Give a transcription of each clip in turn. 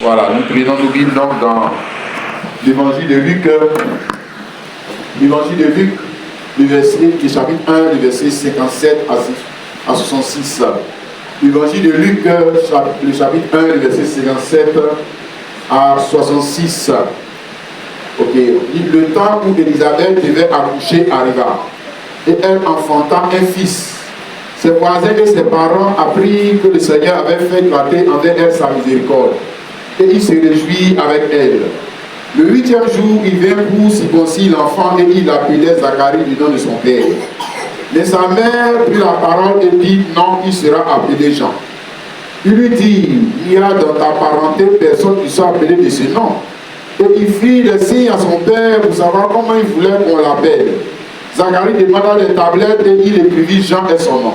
Voilà, nous prenons nos Bibles donc dans l'évangile de Luc, le chapitre 1, le verset 57 à 66. L'évangile de Luc, le chapitre 1, le verset 57 à 66. Ok, le temps où Élisabeth devait accoucher arriva, et elle enfanta un fils. Ses voisins et ses parents apprirent que le Seigneur avait fait éclater envers elle sa miséricorde, et il se réjouit avec elle. Le 8e jour, il vint pour circoncire l'enfant et il l'appelait Zacharie du nom de son père. Mais sa mère prit la parole et dit: non, il sera appelé Jean. Il lui dit: il y a dans ta parenté personne qui soit appelé de ce nom. Et il fit des signes à son père pour savoir comment il voulait qu'on l'appelle. Zacharie demanda les tablettes et il écrivit Jean et son nom.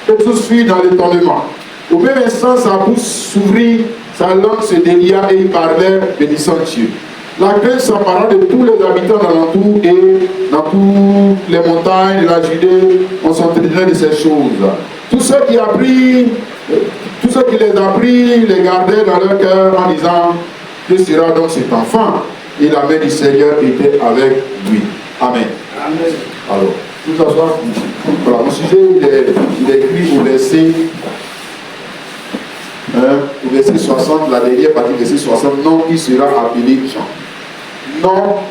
Et tous furent dans l'étonnement. Au même instant, sa bouche s'ouvrit, sa langue se délia et il parlait, bénissant Dieu. La crainte s'empara de tous les habitants d'alentour et dans toutes les montagnes de la Judée, on s'entretenait de ces choses. Tous ceux qui les apprirent les gardaient dans leur cœur en disant: que sera donc cet enfant? Et la main du Seigneur était avec lui. Amen. Amen. Alors, tout ça soit, voilà, le sujet il est écrit au verset 60, la dernière partie du verset 60, non, il sera appelé Jean. Non,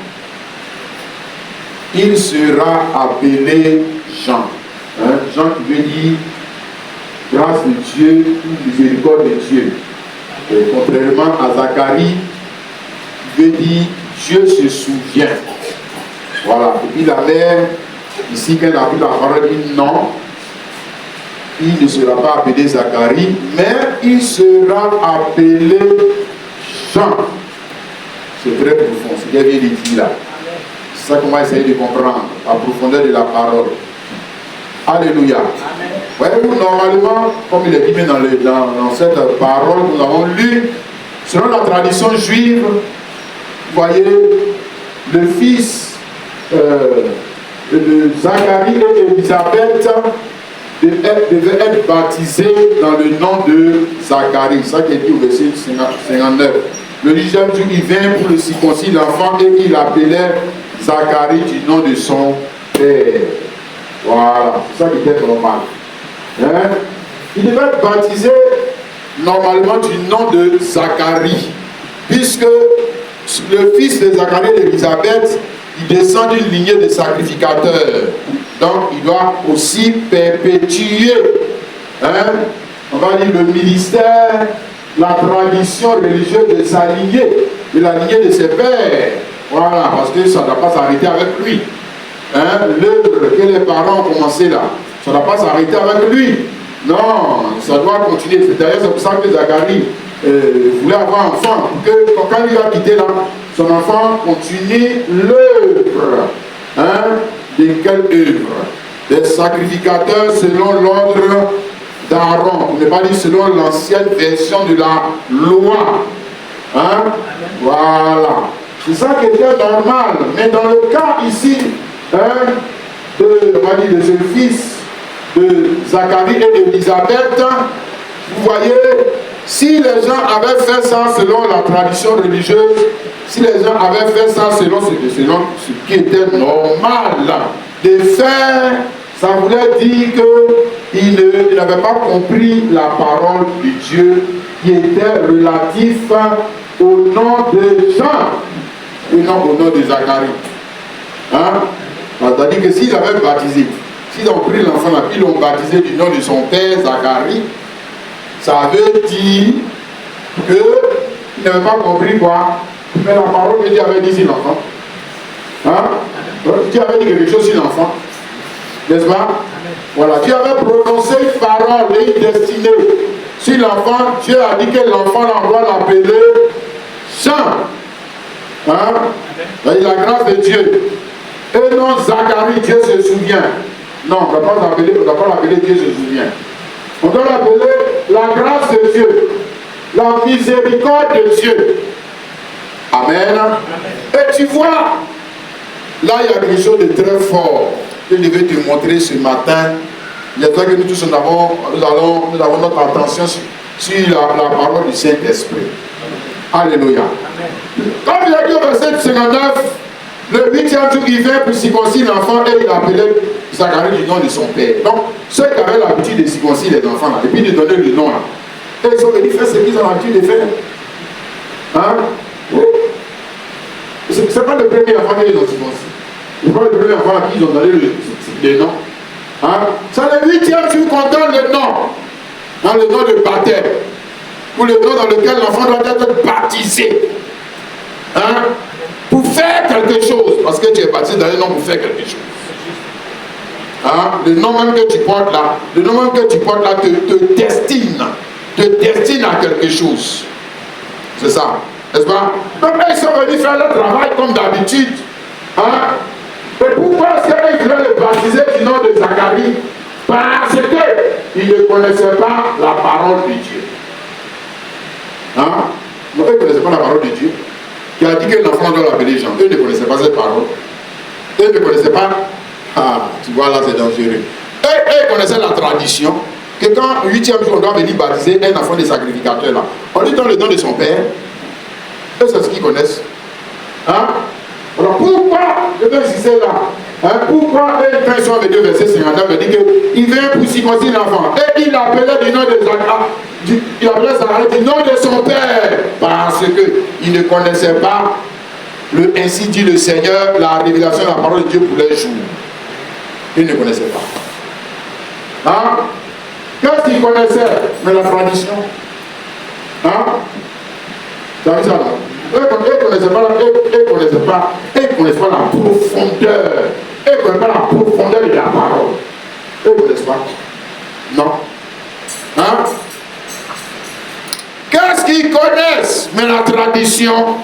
il sera appelé Jean. Jean qui veut dire grâce de Dieu ou miséricorde de Dieu. Et contrairement à Zacharie, qui veut dire Dieu se souvient. Voilà. Et puis la mère, ici, quand elle a pris la parole, dit non, il ne sera pas appelé Zacharie, mais il sera appelé Jean. C'est très profond, c'est bien dit là. C'est ça qu'on va essayer de comprendre, la profondeur de la parole. Alléluia. Voyez-vous, normalement, comme il est dit dans cette parole que nous avons lue, selon la tradition juive, vous voyez, le fils de Zacharie et Élisabeth devait être baptisé dans le nom de Zacharie. C'est ça qui est dit au verset 59. Le 10e jour, il vint pour le circoncire l'enfant et il l'appelait Zacharie du nom de son père. Voilà, c'est ça qui était normal. Il devait être baptisé normalement du nom de Zacharie, puisque le fils de Zacharie et d'Élisabeth, il descend d'une lignée de sacrificateurs. Donc, il doit aussi perpétuer, on va dire, le ministère, la tradition religieuse de sa lignée, de la lignée de ses pères. Voilà, parce que ça ne doit pas s'arrêter avec lui. L'œuvre que les parents ont commencé là, ça ne doit pas s'arrêter avec lui. Non, ça doit continuer. C'est-à-dire, c'est pour ça que Zacharie voulait avoir un enfant, pour que quand il va quitter là, son enfant continue l'œuvre. De quelle œuvre? Des sacrificateurs selon l'ordre d'Aaron. On ne pas dire selon l'ancienne version de la loi. Voilà. C'est ça qui était normal. Mais dans le cas ici, on va dire de ce fils de Zacharie et d'Élisabeth, vous voyez, si les gens avaient fait ça selon la tradition religieuse, si les gens avaient fait ça selon ce qui était normal de faire, ça voulait dire qu'ils n'avaient pas compris la parole de Dieu qui était relatif au nom de Jean et non au nom de Zacharie. C'est-à-dire que s'ils avaient baptisé, s'ils ont pris l'enfant là, ils l'ont baptisé du nom de son père Zacharie, ça veut dire qu'ils n'avaient pas compris quoi. Mais la parole que Dieu avait dit sur l'enfant. Dieu avait dit quelque chose sur l'enfant. N'est-ce pas? Voilà. Dieu avait prononcé une parole et une destinée sur l'enfant. Dieu a dit que l'enfant, on doit l'appeler Jean. La grâce de Dieu. Et non Zacharie, Dieu se souvient. Non, on ne doit pas l'appeler Dieu se souvient. On doit l'appeler la grâce de Dieu. La miséricorde de Dieu. Amen. Et tu vois, là il y a quelque chose de très fort que je vais te montrer ce matin. J'espère que nous tous nous avons notre attention sur la parole du Saint-Esprit. Alléluia. Comme il a dit au verset 59, le 8e jour, il vient pour circoncire l'enfant et il appelait Zacharie du nom de son père. Donc, ceux qui avaient l'habitude de circoncire les enfants, là, et puis de donner le nom, là, et ils ont venus faire ce qu'ils ont l'habitude de faire. Hein? Oui. C'est pas le premier enfant qu'ils ont circoncis. C'est pas le premier enfant à qui ils ont donné le nom. Hein? C'est le 8e jour qu'on donne le nom. Dans le nom de baptême. Ou le nom dans lequel l'enfant doit être baptisé. Hein? Pour faire quelque chose. Parce que tu es baptisé dans le nom pour faire quelque chose. Hein? Le nom même que tu portes là, le nom même que tu portes là te destine à quelque chose. C'est ça. N'est-ce pas? Donc ils sont venus faire leur travail comme d'habitude. Hein? Et pourquoi est-ce qu'ils voulaient le baptiser du nom de Zacharie? Parce qu'ils ne connaissaient pas la parole de Dieu. Hein? Donc ils ne connaissaient pas la parole de Dieu. Qui a dit que l'enfant doit l'appeler Jean. Eux ne connaissaient pas cette parole. Eux ne connaissaient pas. Ah, tu vois là, c'est dangereux. Eux, ils connaissaient la tradition. Que quand le 8e jour, on doit venir baptiser un enfant des sacrificateurs là, on lui donne le nom de son père. Eux, c'est ce qu'ils connaissent. Hein? Alors pourquoi, je vais insister là, hein, pourquoi quand ils sont venus au verset 59, il dit qu'il vient pour circoncire l'enfant. Et il appelait du nom de Zacharie, il appelait Zacharie du nom de son père, parce qu'il ne connaissait pas, ainsi dit le Seigneur, la révélation de la parole de Dieu pour les jours. Il ne connaissait pas. Hein? Qu'est-ce qu'il connaissait? Mais la tradition. Hein? Tu as vu ça là? Ils ne connaissaient pas la profondeur. Ils ne connaissent pas la profondeur de la parole. Ils ne connaissent pas. Non. Hein? Qu'est-ce qu'ils connaissent? Mais la tradition.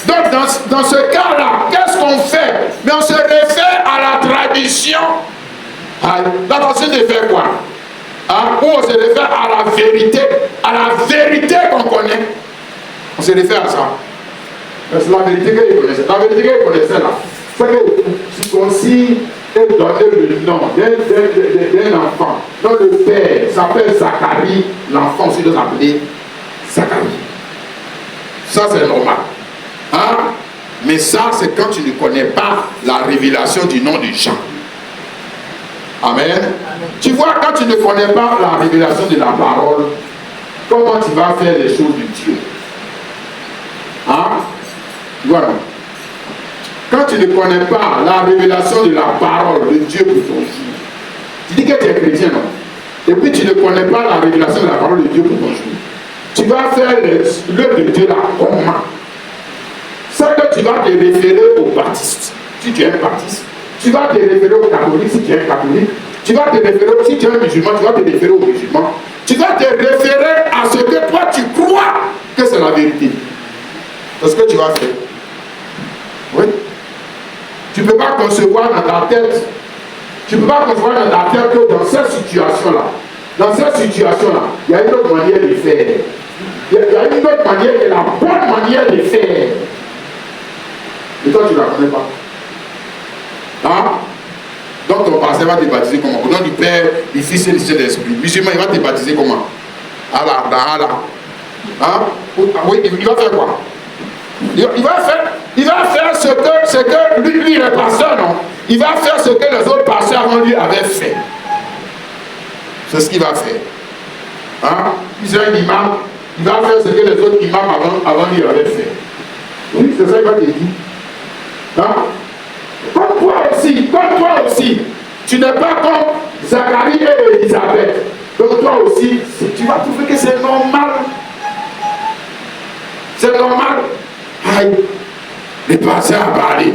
Donc dans ce cas-là, qu'est-ce qu'on fait? Mais on se réfère à la tradition. La tradition de faire quoi? Hein? Ou on se réfère à la vérité qu'on connaît. On se réfère à ça. C'est la vérité qu'ils connaissaient. La vérité qu'ils connaissaient là. C'est que circoncis et donner le nom d'un enfant. Donc le père s'appelle Zacharie, l'enfant aussi doit s'appeler Zacharie. Ça c'est normal. Hein? Mais ça c'est quand tu ne connais pas la révélation du nom de Jean. Amen. Amen. Tu vois, quand tu ne connais pas la révélation de la parole, comment tu vas faire les choses de Dieu? Hein? Voilà. Quand tu ne connais pas la révélation de la parole de Dieu pour ton jour, tu dis que tu es chrétien, non? Et puis tu ne connais pas la révélation de la parole de Dieu pour ton jour. Tu vas faire l'œuvre de Dieu là comment? C'est que tu vas te référer aux baptistes, si tu es un baptiste. Tu vas te référer aux catholiques, si tu es un catholique. Tu vas te référer, si tu es un musulman, tu vas te référer aux musulmans. Tu vas te référer à ce que toi tu crois que c'est la vérité. C'est ce que tu vas faire. Oui. Tu ne peux pas concevoir dans ta tête. Tu ne peux pas concevoir dans ta tête que dans cette situation-là, il y a une autre manière de faire. Il y a une autre manière, et la bonne manière de faire. Et toi, tu ne la connais pas. Hein? Donc ton pasteur va te baptiser comment? Au nom du Père, du Fils et du Saint-Esprit. Musulman, il va te baptiser comment? Allah. Hein? Oui, il va faire quoi? Il va faire ce que lui le pasteur, non? Il va faire ce que les autres pasteurs avant lui avaient fait. C'est ce qu'il va faire. Hein? Il est un imam, il va faire ce que les autres imams avant lui avaient fait. Oui, c'est ça qu'il va te dire. Hein? Comme toi aussi, tu n'es pas comme Zacharie et Élisabeth. Donc toi aussi, tu vas trouver que c'est normal. C'est normal. Aïe, le pasteur a parlé.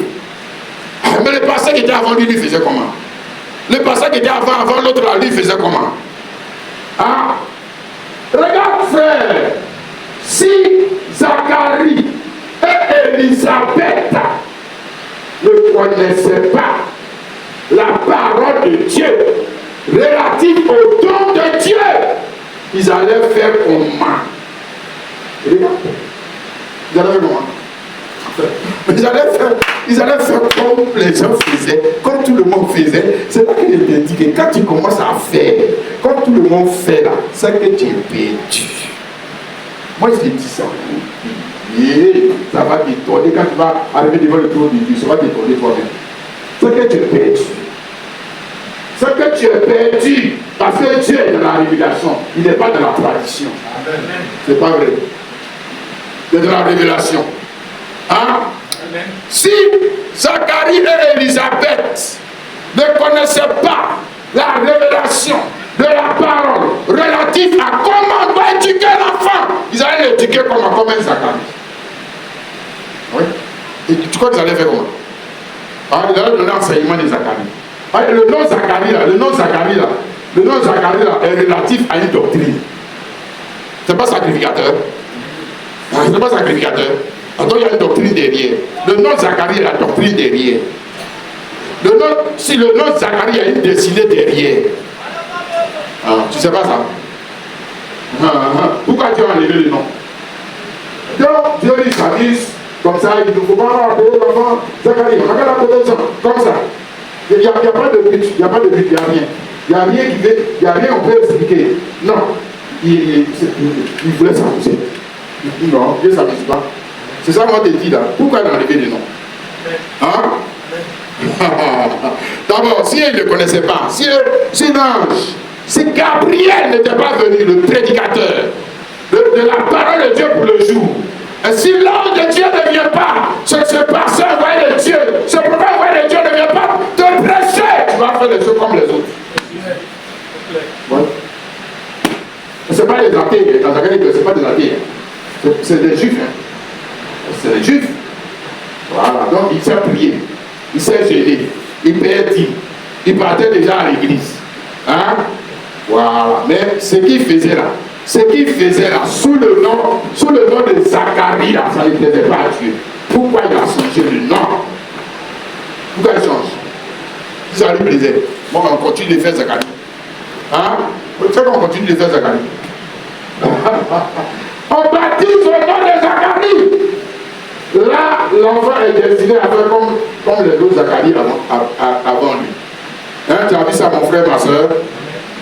Mais le pasteur qui était avant lui faisait comment? Le pasteur qui était avant l'autre là, lui faisait comment? Hein? Regarde frère, si Zacharie et Élisabeth ne connaissaient pas la parole de Dieu relative au don de Dieu, ils allaient faire comment? Regarde. Ils allaient faire comment? Ils allaient faire comme les gens faisaient, comme tout le monde faisait. C'est là qu'il était dit que quand tu commences à faire, comme tout le monde fait là, c'est que tu es perdu. Moi je te dis ça. Et ça va t'étonner quand tu vas arriver devant le trône de Dieu, ça va t'étonner toi-même. Ce que tu es perdu. Ce que tu es perdu, parce que Dieu est dans la révélation, il n'est pas dans la tradition. C'est pas vrai. Il est dans la révélation. Hein? Si Zacharie et Élisabeth ne connaissaient pas la révélation de la parole relative à comment on doit éduquer l'enfant, ils allaient l'éduquer comme un Zacharie. Oui. Et tu crois qu'ils allaient faire comment? Ah, ils allaient donner l'enseignement de Zacharie. Ah, le nom Zacharie là, est relatif à une doctrine. C'est pas sacrificateur. C'est pas sacrificateur. Donc il y a une doctrine derrière. Le nom Zacharie est la doctrine derrière. Si le nom Zacharie a une destinée derrière. Ah, tu sais pas ça? Pourquoi tu as enlevé le nom? Donc Dieu dit Zacharie, comme ça, il ne faut pas appeler l'enfant Zacharie. On appelle l'appeler ça, comme ça. Il n'y a pas de but, il n'y a pas de but, il n'y a rien. Il n'y a rien qui veut, il n'y a rien on peut expliquer. Non. Il voulait s'amuser. Non, Dieu ne s'amuse pas. C'est ça qu'on te dit là. Pourquoi il a enlevé le nom? Hein? D'abord, si il ne le connaissait pas, si l'ange, si Gabriel n'était pas venu, le prédicateur de la parole de Dieu pour le jour, et si l'ange de Dieu ne vient pas, ce pasteur envoyé de Dieu, ce prophète envoyé de Dieu ne vient pas te prêcher, tu vas faire les choses comme les autres. Ouais. Ce n'est pas des athées, dans la réalité, ce n'est pas des athées. C'est des juifs. Hein. C'est des juifs. Voilà, donc il s'est prié, il s'est gêné, il payait 10, il partait déjà à l'église. Hein? Voilà, mais ce qu'il faisait là, sous le nom de Zacharie, là, ça ne plaisait pas à Dieu. Pourquoi il a changé le nom? Pourquoi il change? Si ça lui plaisait, bon, on continue de faire Zacharie. Hein? Vous savez qu'on continue de faire Zacharie. On baptise au nom de Zacharie. Là, l'enfant est destiné à faire comme les autres Zacharie avant lui. Hein, tu as vu ça, mon frère, ma soeur?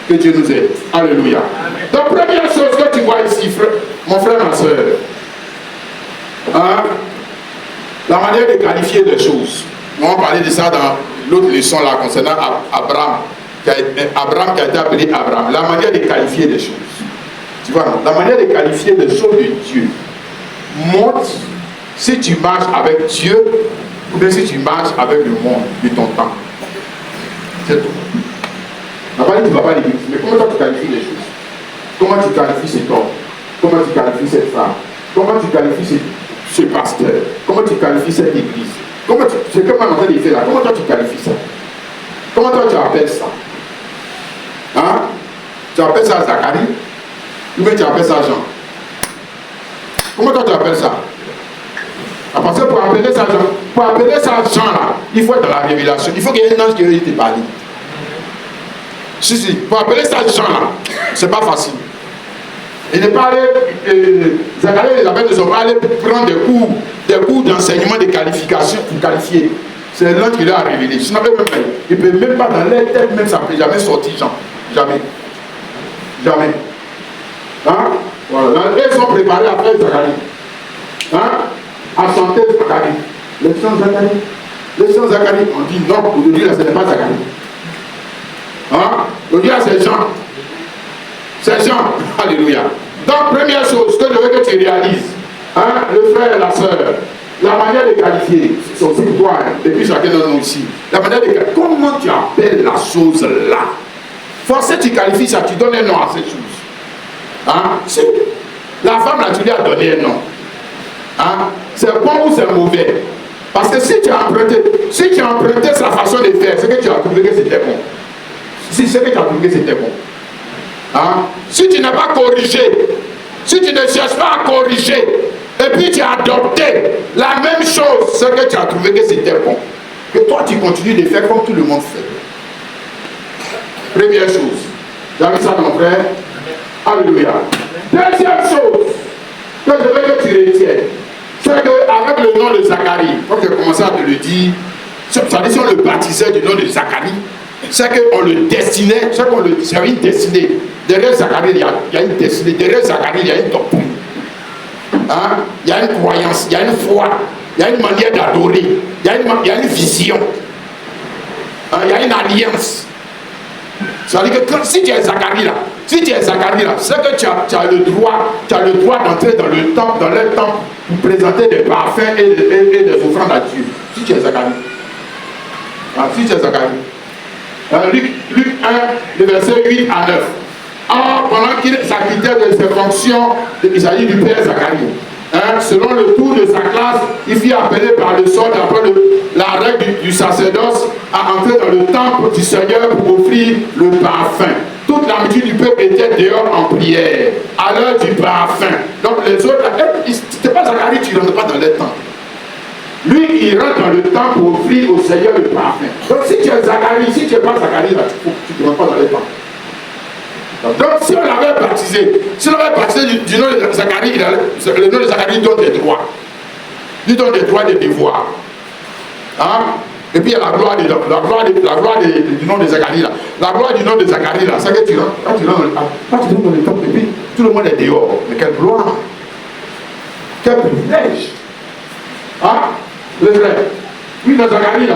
Que Dieu nous aide. Alléluia. Donc, première chose que tu vois ici, mon frère, ma soeur, hein, la manière de qualifier les choses. On va parler de ça dans l'autre leçon là concernant Abraham qui a été appelé Abraham. La manière de qualifier les choses. Tu vois, la manière de qualifier les choses de Dieu montre si tu marches avec Dieu ou bien si tu marches avec le monde de ton temps. C'est tout. On n'a pas dit que tu ne vas pas à l'église, mais comment toi tu qualifies les choses? Comment tu qualifies cet homme? Comment tu qualifies cette femme? Comment tu qualifies ce pasteur? Comment tu qualifies cette église? C'est comme on est en train de faire là. Comment toi tu qualifies ça? Comment toi tu appelles ça? Hein? Tu appelles ça Zacharie? Ou bien tu appelles ça Jean? Comment toi tu appelles ça? Parce que pour appeler ça Jean là, il faut être dans la révélation. Il faut qu'il y ait un ange qui te parle. Si, pour appeler ça Jean là, c'est pas facile. Il n'est pas allé, Zacharie et Élisabeth ne sont pas allés prendre des cours d'enseignement de qualification pour qualifier. C'est l'ange qui l'a révélé. Sinon, il ne peut même pas dans leur tête, même ça ne peut jamais sortir Jean. Jamais. Jamais. Hein? Voilà. Ils sont préparés à faire Zacharie. Hein? À chanter Zacharie. Le chant Zacharie. Le chant Zacharie. On dit non, aujourd'hui là, ce n'est pas Zacharie. Hein? Aujourd'hui là, c'est Jean. C'est Jean. Alléluia. Donc, première chose que je veux que tu réalises, hein, le frère et la soeur, la manière de qualifier, c'est aussi pour toi, hein, et puis chacun de nous aussi. La manière de qualifier, comment tu appelles la chose là? Forcément, tu qualifies ça, tu donnes un nom à cette chose. Hein? Si la femme là, tu lui as donné un nom. Hein? C'est bon ou c'est mauvais? Parce que si tu as emprunté sa façon de faire, c'est que tu as trouvé que c'était bon. Si c'est que tu as trouvé que c'était bon. Hein? Si tu n'as pas corrigé, si tu ne cherches pas à corriger, et puis tu as adopté la même chose, c'est que tu as trouvé que c'était bon. Que toi tu continues de faire comme tout le monde fait. Première chose. Tu as vu ça mon frère? Alléluia. Deuxième chose que je veux que tu retiennes, c'est qu'avec le nom de Zacharie, quand j'ai commencé à te le dire, ça dit si on le baptisait du nom de Zacharie, c'est qu'on le destinait, c'est qu'on le avait une destinée. Derrière Zacharie, il y a une destinée. Derrière Zacharie, il y a une doctrine. Hein? Il y a une croyance, il y a une foi, il y a une manière d'adorer, il y a une vision, hein? Il y a une alliance. C'est-à-dire que si tu es Zacharie là, c'est que tu as le droit d'entrer dans le temple, dans leur temple, pour présenter des parfums et des offrandes à Dieu. Si tu es Zacharie. Ah, si tu es Zacharie. Luc 1, le verset 8 à 9. Or, pendant qu'il s'acquittait de ses fonctions, il s'agit du père Zacharie. Hein, selon le tour de sa classe, il fit appeler par le sort d'après la règle du sacerdoce à entrer dans le temple du Seigneur pour offrir le parfum. Toute la multitude du peuple était dehors en prière, à l'heure du parfum. Donc les autres, c'était pas Zacharie, tu ne rentres pas dans le temple. Lui, il rentre dans le temple pour offrir au Seigneur le parfum. Donc si tu es Zacharie, si tu n'es pas Zacharie, là, tu ne rentres pas dans le temple. Donc si on l'avait baptisé, du nom de Zacharie, le nom de Zacharie donne des droits. Il donne des droits et des devoirs. Hein? Et puis il y a la gloire du nom de Zacharie là. La gloire du nom de Zacharie là, c'est que tu rentres dans le temple et puis tout le monde est dehors. Mais quelle gloire! Quel privilège! Hein? Le vrai. Oui, dans Zacharie là.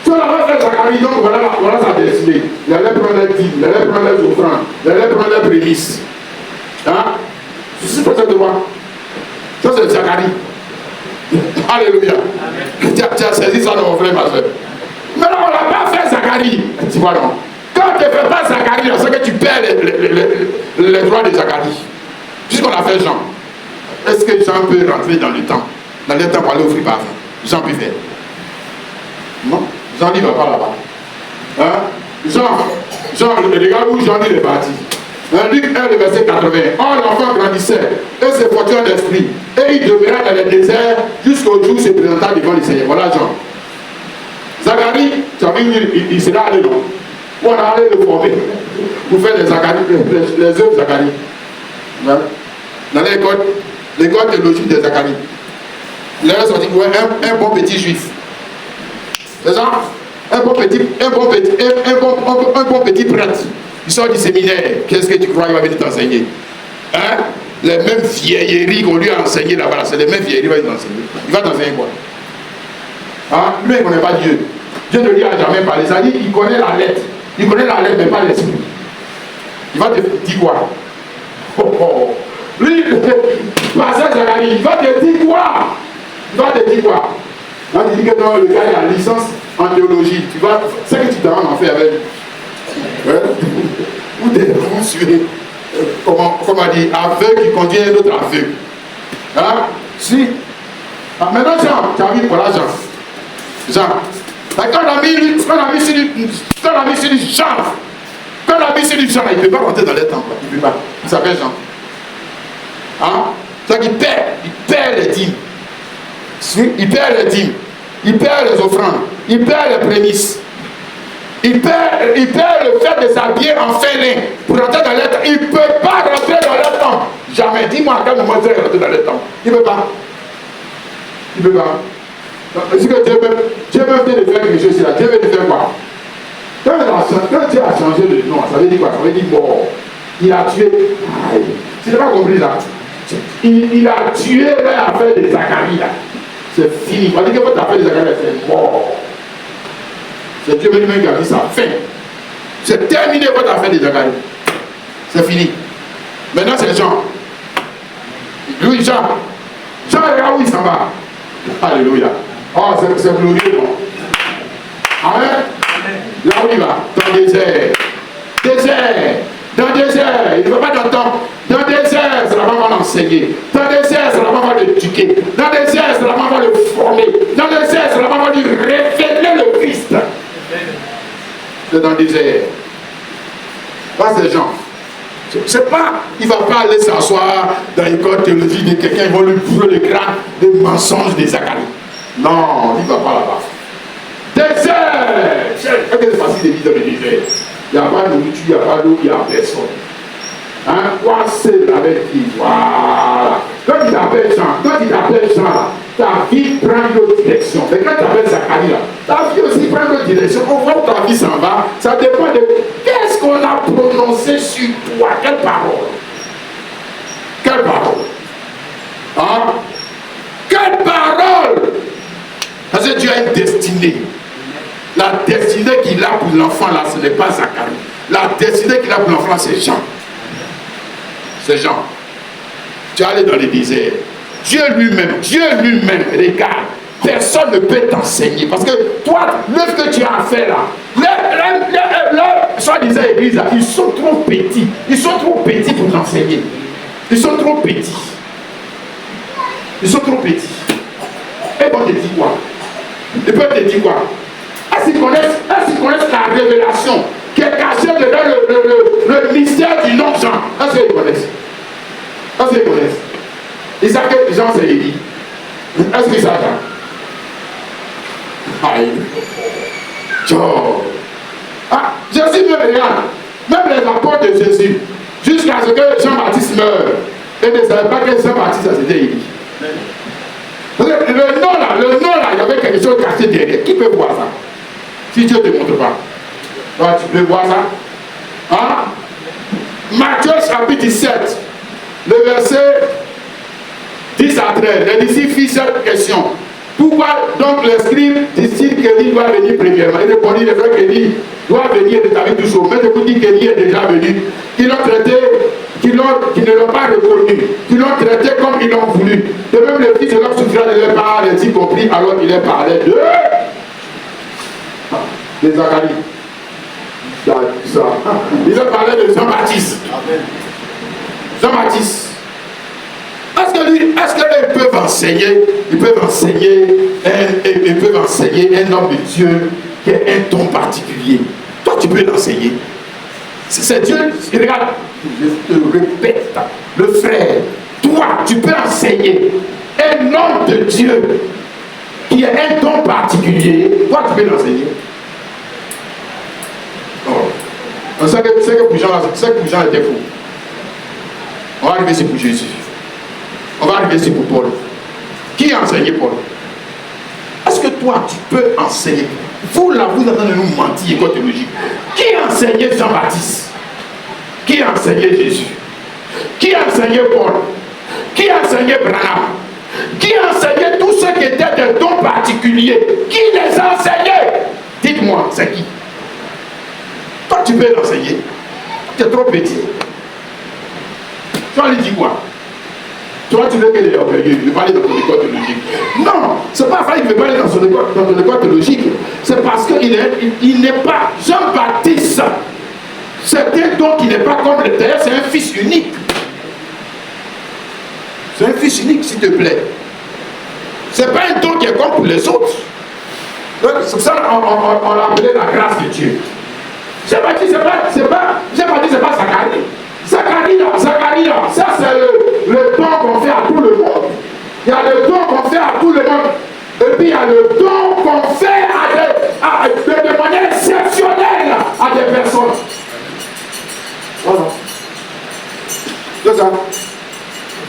Si on avait fait Zacharie, donc voilà sa destinée. Il allait prendre les dîmes, il allait prendre les offrandes, il allait prendre les prémices. Hein? C'est pas ça de moi. Ça c'est Zacharie. Alléluia. Tu as saisi ça dans mon frère, ma soeur. Mais non, on n'a pas fait Zacharie. Tu vois non. Quand tu ne fais pas Zacharie, c'est que tu perds les droits de Zacharie. Puisqu'on a fait Jean. Est-ce que Jean peut rentrer dans le temps? Dans le temps pour aller offrir parfum? Jean peut faire. Non? Jean n'y va pas là-bas. Hein? Jean, regarde où Jean est parti. Luc 1, le verset 80. Or, l'enfant grandissait et se fortifiait d'esprit. Et il demeura dans le désert jusqu'au jour où il se présenta devant le Seigneur. Voilà Jean. Zacharie, tu as vu, il sera allé non? On a allé le former pour faire les œuvres de Zacharie. Hein? Dans l'école théologique de Zacharie. Il a sorti un bon petit juif. C'est ça? Un bon petit prêtre. Il sort du séminaire. Qu'est-ce que tu crois qu'il va venir t'enseigner? Hein? Les mêmes vieilleries qu'on lui a enseignées là-bas, c'est les mêmes vieilleries qu'il va t'enseigner. Il va t'enseigner quoi? Hein? Lui, il ne connaît pas Dieu. Dieu ne lui a jamais parlé. Ça dit qu'il connaît la lettre. Il connaît la lettre, mais pas l'esprit. Il va te dire quoi? Lui, pasteur Zacharie, il va te dire quoi? Là, tu dis que non, le gars a la licence en théologie. Tu vas, c'est que tu t'en en fait avec. Ouais. Ou des conçus. Comment dire, aveugle qui conduit un autre aveugle. Hein? Si. Ah, maintenant, Jean, tu as vu, voilà Jean. Jean. Quand on a mis sur Jean, il ne peut pas rentrer dans les temples. Il ne peut pas. Il s'appelle Jean. Hein? C'est qu'il perd les dîmes. Il perd les dîmes, il perd les offrandes, il perd les prémices, il perd le fait de s'habiller en félin pour rentrer dans les temps. Il ne peut pas rentrer dans les temps. Jamais. Dis-moi à quel moment il peut rentrer dans les temps. Il ne peut pas. Il ne peut pas. Est-ce que Dieu veut de faire quelque chose là? Dieu veut de faire quoi? Quand Dieu a changé de nom, ça veut dire quoi? Ça veut dire mort. Il a tué. Tu n'as pas compris là? Il a tué l'affaire de Zacharie là. C'est fini. On dit que votre affaire de Zacharie, c'est mort. C'est Dieu lui-même qui a dit ça. Fin. C'est terminé votre affaire de Zacharie. C'est fini. Maintenant, c'est Jean. Lui, Jean, regarde où il s'en va. Alléluia. Oh, c'est glorieux, non? Amen. Là où il va, dans le désert. Dans le désert, il ne veut pas d'entendre. Dans le désert, c'est la maman va l'enseigner. Dans le désert, c'est la maman va l'éduquer. Dans le désert, c'est la maman va le former. Dans le désert, c'est la maman va lui révéler le Christ. C'est dans le désert. Là, c'est Jean. C'est pas, il ne va pas aller s'asseoir dans l'école théologique de quelqu'un, ils vont lui bourrer le crâne des mensonges des Zacharie. Non, il ne va pas là-bas. Désert! Est-ce que c'est facile de vivre dans le désert? Il n'y a pas de nourriture, il n'y a pas d'eau, il n'y a personne. Hein? Quoi c'est avec qui? Voilà. Quand il t'appelle Jean, ta vie prend une autre direction. Mais quand tu t'appelles Zacharie, ta vie aussi prend une autre direction. On voit où ta vie s'en va. Ça dépend de qu'est-ce qu'on a prononcé sur toi. Quelle parole? Hein? Quelle parole! Parce que Dieu a une destinée. La destinée qu'il a pour l'enfant là, ce n'est pas Zacharie. La destinée qu'il a pour l'enfant, c'est Jean. C'est Jean. Tu es allé dans le désert. Dieu lui-même, regarde. Personne ne peut t'enseigner. Parce que toi, l'œuvre que tu as fait là, soi-disant église là, ils sont trop petits. Ils sont trop petits pour t'enseigner. Ils sont trop petits. Ils sont trop petits. Et on te dit quoi? Ils peuvent te dire quoi? Est-ce qu'ils connaissent la révélation qui est cachée dedans le mystère du nom Jean? Est-ce qu'ils connaissent? Est-ce qu'ils connaissent? Ils savent que Jean c'est Élie. Est-ce qu'ils savent ça? Aïe. Ah, Jésus me regarde. Même les apôtres de Jésus, jusqu'à ce que Jean-Baptiste meure, et ne savaient pas que Jean-Baptiste c'était Élie. Le nom là, il y avait quelque chose caché derrière. Qui peut voir ça? Si Dieu ne te montre pas. Ouais, tu peux voir ça? Hein? Matthieu chapitre 17, le verset 10 à 13. Les disciples firent cette question. Pourquoi donc les scribes disent-ils qu'Élie doit venir premièrement? Il répondit, les frères qu'Élie doit venir de David tout chaud. Mais je vous dis qu'Élie est déjà venu. Qu'ils l'ont traité, qu'ils ne l'ont pas reconnu, qu'ils l'ont traité comme ils l'ont voulu. De même, le fils de l'homme souffrira de leur part, les y compris, alors il est parlé de Zacharie. Il a parlé de Jean-Baptiste. Jean-Baptiste. Est-ce qu'ils peuvent enseigner? Ils peuvent enseigner un homme de Dieu qui a un ton particulier. Toi, tu peux l'enseigner. C'est Dieu. Regarde, je te répète, le frère, toi, tu peux enseigner un homme de Dieu qui a un don particulier. Toi, tu peux l'enseigner. Oh. On sait que pour Jean était fou. On va arriver ici pour Jésus. On va arriver ici pour Paul. Qui a enseigné Paul? Est-ce que toi, tu peux enseigner? Vous là, vous êtes en train de nous mentir, école théologique. Qui a enseigné Jean-Baptiste? Qui a enseigné Jésus? Qui a enseigné Paul? Qui a enseigné Branham? Qui a enseigné tous ceux qui étaient de dons particuliers? Qui les a enseignés? Dites-moi, c'est qui? Toi, tu peux l'enseigner. Tu es trop petit. Tu vas lui dire quoi? Toi, tu veux qu'il est orgueilleux, il veut parler dans ton école théologique. Non, c'est pas vrai qu'il veut parler dans ton école théologique. C'est parce qu'il n'est pas Jean-Baptiste. C'est un don qui n'est pas comme le terre, c'est un fils unique. C'est un fils unique, s'il te plaît. C'est pas un don qui est comme pour les autres. C'est pour ça qu'on l'appelait la grâce de Dieu. Jean-Baptiste, c'est pas Zacharie. Zacharie, ça c'est le don qu'on fait à tout le monde. Il y a le don qu'on fait à tout le monde. Et puis il y a le don qu'on fait de manière exceptionnelle à des personnes. Voilà. C'est ça.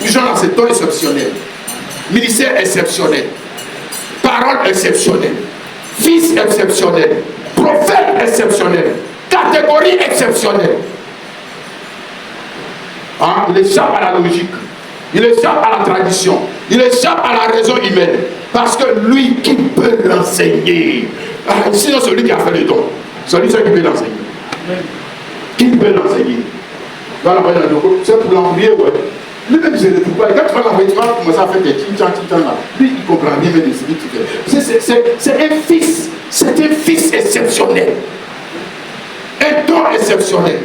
Jean, c'est don exceptionnel. Ministère exceptionnel. Parole exceptionnelle. Fils exceptionnel. Prophète exceptionnel. Catégorie exceptionnelle. Hein? Il échappe à la logique. Il échappe à la tradition. Il échappe à la raison humaine. Parce que lui, qui peut l'enseigner? Sinon, celui qui a fait le don. Celui qui peut l'enseigner. Qui peut l'enseigner? C'est pour l'envoyer, ouais. Lui-même, je ne trouve pas. Quand tu vas l'envoyer, tu vas commencer à faire des tchin là. Lui, il comprend bien, mais ce qu'il fait. C'est un fils. C'est un fils exceptionnel. Un don exceptionnel.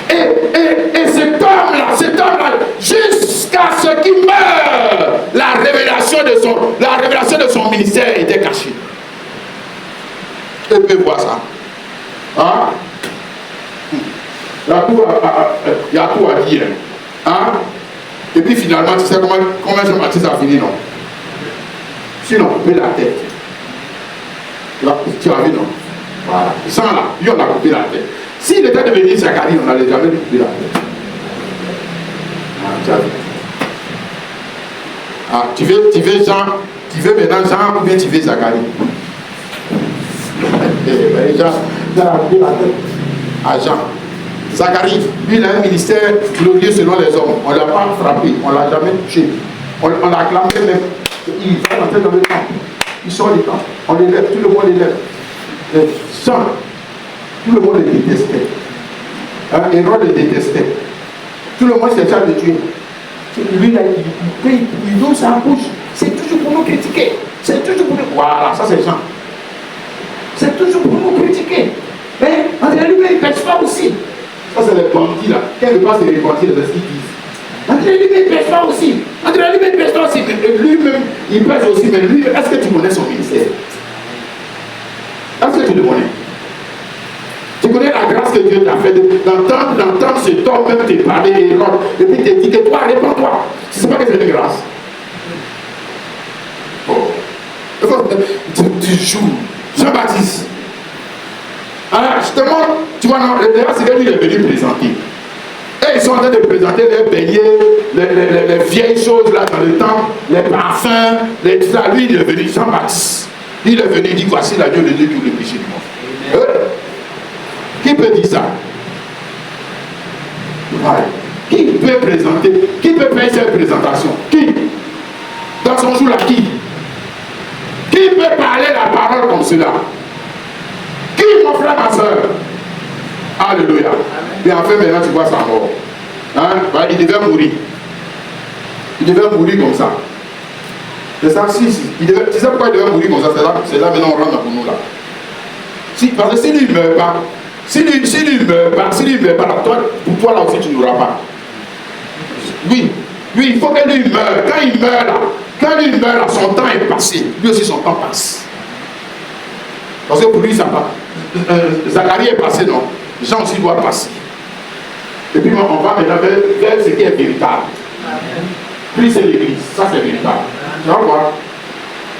Et cet homme-là, jusqu'à ce qu'il meure, la révélation de son ministère était cachée. Tu peux voir ça. Hein? Il y a tout à dire. Hein? Et puis finalement, tu sais comment Jean-Baptiste a fini, non? Sinon, couper la tête. Tu as vu, non? Voilà. Sans là, lui, on a coupé la tête. S'il était devenu Zacharie, on n'allait jamais lui couper la tête. Ah, tu veux Jean, tu veux maintenant Jean ou bien tu veux Zacharie? Jean a coupé la tête à Jean. Zacharie, lui, il a un ministère glorieux selon les hommes. On ne l'a pas frappé, on ne l'a jamais touché. On l'a acclamé même. Il va rentrer dans le temple. Il sort du temple. On l'élève, tout le monde l'élève. Tout le monde le détestait. Hérode le détestait. Tout le monde cherchait à le tuer. Lui, il ouvre sa bouche. C'est toujours pour nous critiquer. C'est toujours pour nous. Voilà, ça c'est Jean. C'est toujours pour nous critiquer. Mais André lui-même, il ne pêche pas aussi. Ça c'est les bandits là. Quel pas c'est les bandits de ce qu'ils disent. André lui-même, il ne pêche pas aussi. André lui-même, il ne pêche pas aussi. Lui-même, il pêche aussi. Mais lui, est-ce que tu connais son ministère? Est-ce que tu le connais? Tu connais la grâce que Dieu t'a fait d'entendre cet homme même te parler et puis te dire que toi, réponds-toi. Tu ne sais pas que c'est une grâce. Oh. Tu joues. Jean-Baptiste. Alors, justement, tu vois, c'est que lui, il est venu présenter. Et ils sont en train de présenter les beignets, les vieilles choses là dans le temple, les parfums, tout ça. Lui, il est venu, Jean-Baptiste. Il est venu, il dit voici l'agneau de Dieu qui le péché du monde. Qui peut dire ça? Ouais. Qui peut présenter? Qui peut faire cette présentation? Qui? Dans son jour là, qui? Qui peut parler la parole comme cela? Qui, mon frère, ma soeur? Alléluia. Et enfin, maintenant, tu vois sa mort. Hein? Il devait mourir. Il devait mourir comme ça. C'est ça, si. Tu sais pourquoi il devait mourir comme ça? C'est là maintenant, on rentre pour nous là. Si, parce que s'il ne meurt pas, s'il ne meurt pas, pour toi là aussi, tu n'auras pas. Oui, il faut que lui meure. Quand il meurt là, son temps est passé. Lui aussi, son temps passe. Parce que pour lui, ça va. Zacharie est passé, non? Jean aussi doit passer. Et puis on va maintenant vers ce qui est véritable. Puis c'est l'église, ça c'est véritable. Tu vas voir.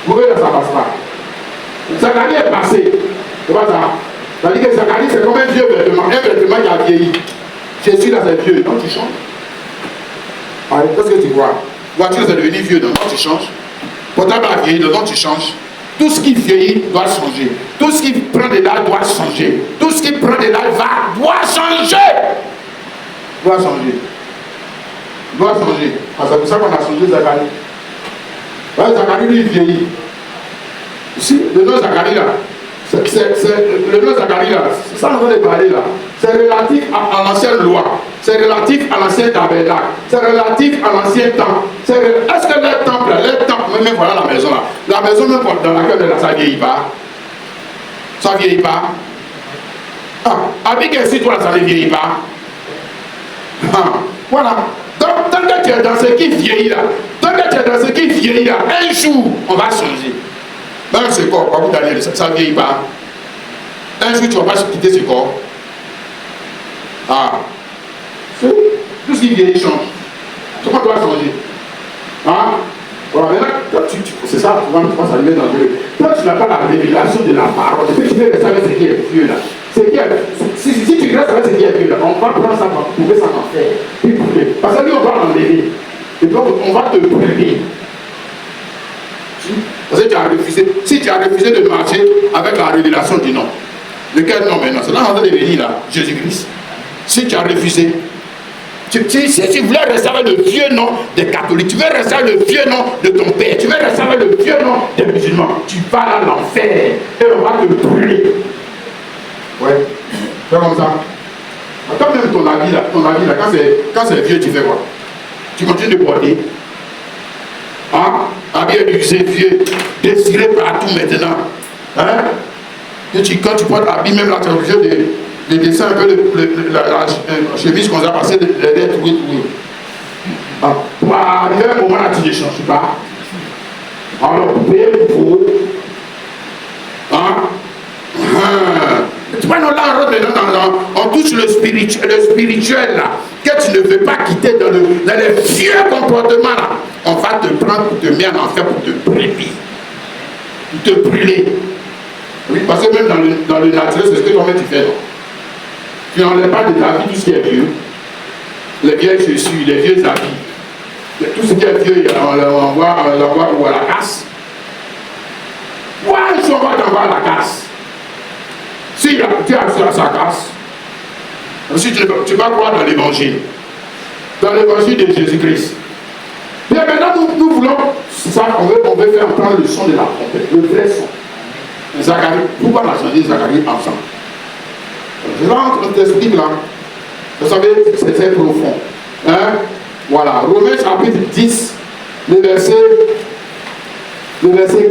Vous voyez là, ça passe pas. Zacharie est passé. C'est pas ça. C'est-à-dire que Zacharie, c'est comme un vieux vêtement. Un vêtement qui a vieilli. Jésus là, c'est vieux. Non, tu changes. Qu'est-ce que tu vois? Voiture, c'est devenu vieux. Non, tu changes. Portable a vieilli. Non, tu changes. Tout ce qui vieillit doit changer. Tout ce qui prend de l'âge doit changer. Tout ce qui prend de l'âge doit changer. Doit changer. Doit changer. Ah, c'est pour ça qu'on a changé Zacharie. Ouais, Zacharie, lui, il vieillit. Ici, le nom Zacharie là, le nom Zacharie là, c'est ça qu'on va parler là. C'est relatif à l'ancienne loi. C'est relatif à l'ancien tabernacle. C'est relatif à l'ancien temple. Est-ce que le temple, même voilà la maison là. La maison même dans laquelle là, ça ne vieillit pas. Ça ne vieillit pas. Avec ainsi, toi, ça ne vieillit pas. Voilà. Donc, tant que tu es dans ce qui vieillit là, un jour, on va changer. Dans ce corps, quoi, vous Daniel, ça ne vieillit pas. Un jour, tu ne vas pas quitter ce corps. Tout ce qui vieillit change. Tout le monde doit changer. Voilà, maintenant, c'est ça, tu vas s'allumer dans Dieu. Toi, tu n'as pas la révélation de la parole. Tu veux rester avec ce qui est vieux là. Si tu restes avec ce qui est vieux là, on va prendre ça, on va trouver ça en faire. Parce que lui, on va l'enlever. Et donc, on va te brûler. Parce que tu as refusé. Si tu as refusé de marcher avec la révélation du nom. De quel nom maintenant? C'est là on va devenir là, Jésus-Christ. Si tu as refusé, si tu voulais rester avec le vieux nom des catholiques, tu veux rester avec le vieux nom de ton père, tu veux rester avec le vieux nom des musulmans, tu vas à l'enfer et on va te brûler. Ouais, c'est comme ça. Quand même ton avis là, quand c'est vieux, tu fais quoi? Tu continues de porter. Habillé usé, vieux, désiré partout maintenant. Quand tu portes l'habit, même là, tu es obligé de descendre un peu la chemise qu'on a passé de l'être, oui. Pour arriver à un moment là, tu ne changes pas. Alors, pour payer le pot, tu vois, là, on touche le spirituel là, que tu ne veux pas quitter dans les vieux comportements là. On va te prendre pour te mettre en enfer, pour te brûler. Pour te brûler. Oui, parce que même dans le naturel, c'est ce que toi-même tu fais. Non? Tu n'enlèves pas de ta vie tout ce qui est vieux. Les vieilles chaussures, les vieux habits. Tout ce qui est vieux, on l'envoie ou à la casse. Ouais, on va t'envoyer à la casse. Si tu as reçu à sa casse, Si tu vas croire dans l'évangile de Jésus-Christ. Bien maintenant, nous voulons, ça, on veut faire entendre le son de la trompette, le vrai son. Zacharie, pourquoi on a changé Zacharie ensemble? Je rentre, on t'explique là. Vous savez, c'est très profond. Hein? Voilà, Romains chapitre 10, le verset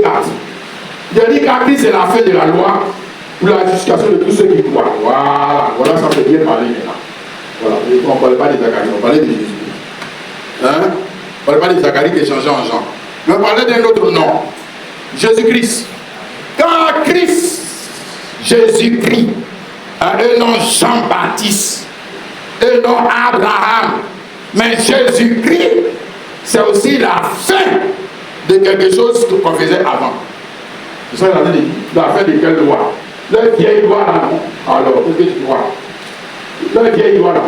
4. Il a dit qu'à Christ c'est la fin de la loi pour la justification de tous ceux qui croient. Voilà, ça fait bien parler maintenant. Voilà, on ne parlait pas de Zacharie, on parlait de Jésus. Hein? On ne parlait pas de Zacharie qui est changé en Jean. Mais on parlait d'un autre nom. Jésus-Christ. Quand Christ, Jésus-Christ, a un nom Jean-Baptiste, un nom Abraham, mais Jésus-Christ, c'est aussi la fin de quelque chose qu'on faisait avant. C'est ça qu'il a dit, la fin de quelle loi? La vieille loi là, non? Alors, qu'est-ce que tu vois? La vieille loi là,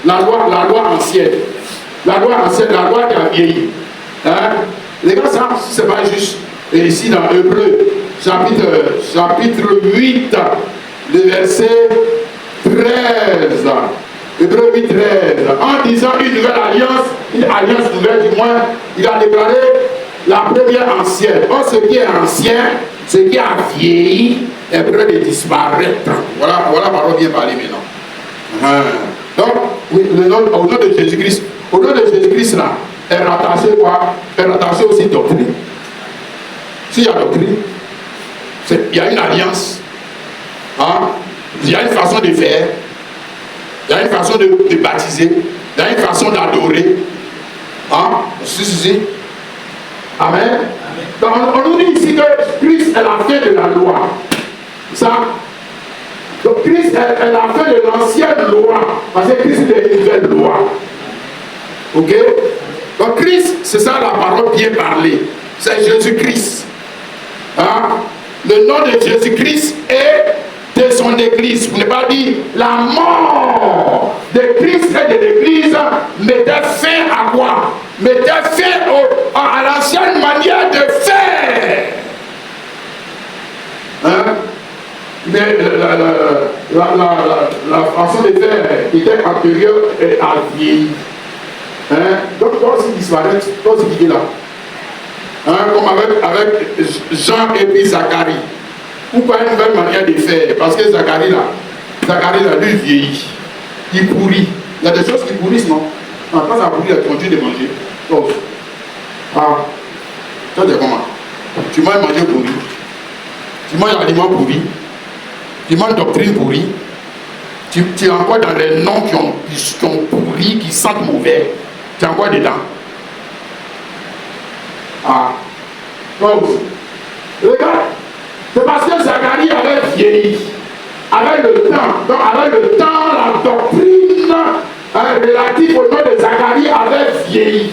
la loi ancienne. La loi ancienne, la loi qui a vieilli. Hein? Les gars, ça, c'est pas juste. Et ici, dans Hébreu, chapitre 8, le verset 13. Hébreu 8, 13. En disant une nouvelle alliance, une alliance nouvelle du moins, il a déclaré la première ancienne. Or, ce qui est ancien, ce qui a vieilli, est prêt de disparaître. Voilà, parole bien parlée maintenant. Donc, oui, au nom de Jésus-Christ, au nom de Jésus-Christ là, est rattaché quoi? Est rattaché aussi doctrine. S'il y a doctrine, il y a une alliance, hein? Il y a une façon de faire, il y a une façon de baptiser, il y a une façon d'adorer. Hein? Si. Amen. Donc, on nous dit ici que Christ est la fin de la loi. Ça. Donc Christ est la fin de l'ancienne loi. Parce que Christ est une nouvelle loi. Ok? Donc Christ, c'est ça la parole bien parlée. C'est Jésus-Christ. Hein? Le nom de Jésus-Christ est de son église. Pour ne pas dire la mort de Christ et de l'église mettait fin à quoi? Mettait fin à l'ancienne manière de faire. Hein? Mais la façon de faire était antérieure et à vieillir. Hein? Donc, toi aussi disparaître, toi aussi qui est là. Hein? Comme avec Jean et puis Zacharie. Pourquoi une nouvelle manière de faire? Parce que Zacharie là, lui vieillit. Il pourrit. Il y a des choses qui pourrissent, non? Quand ça pourrit, il continue de manger. Donc, ça c'est comment? Tu manges manger pourri. Tu manges aliment pourri. Tu manges doctrine pourrie. Tu es encore dans les noms qui ont pourri, qui sentent mauvais. Tu es encore dedans. Donc, regarde. C'est parce que Zacharie avait vieilli. Avec le temps. Donc, avec le temps, la doctrine relative au nom de Zacharie avait vieilli.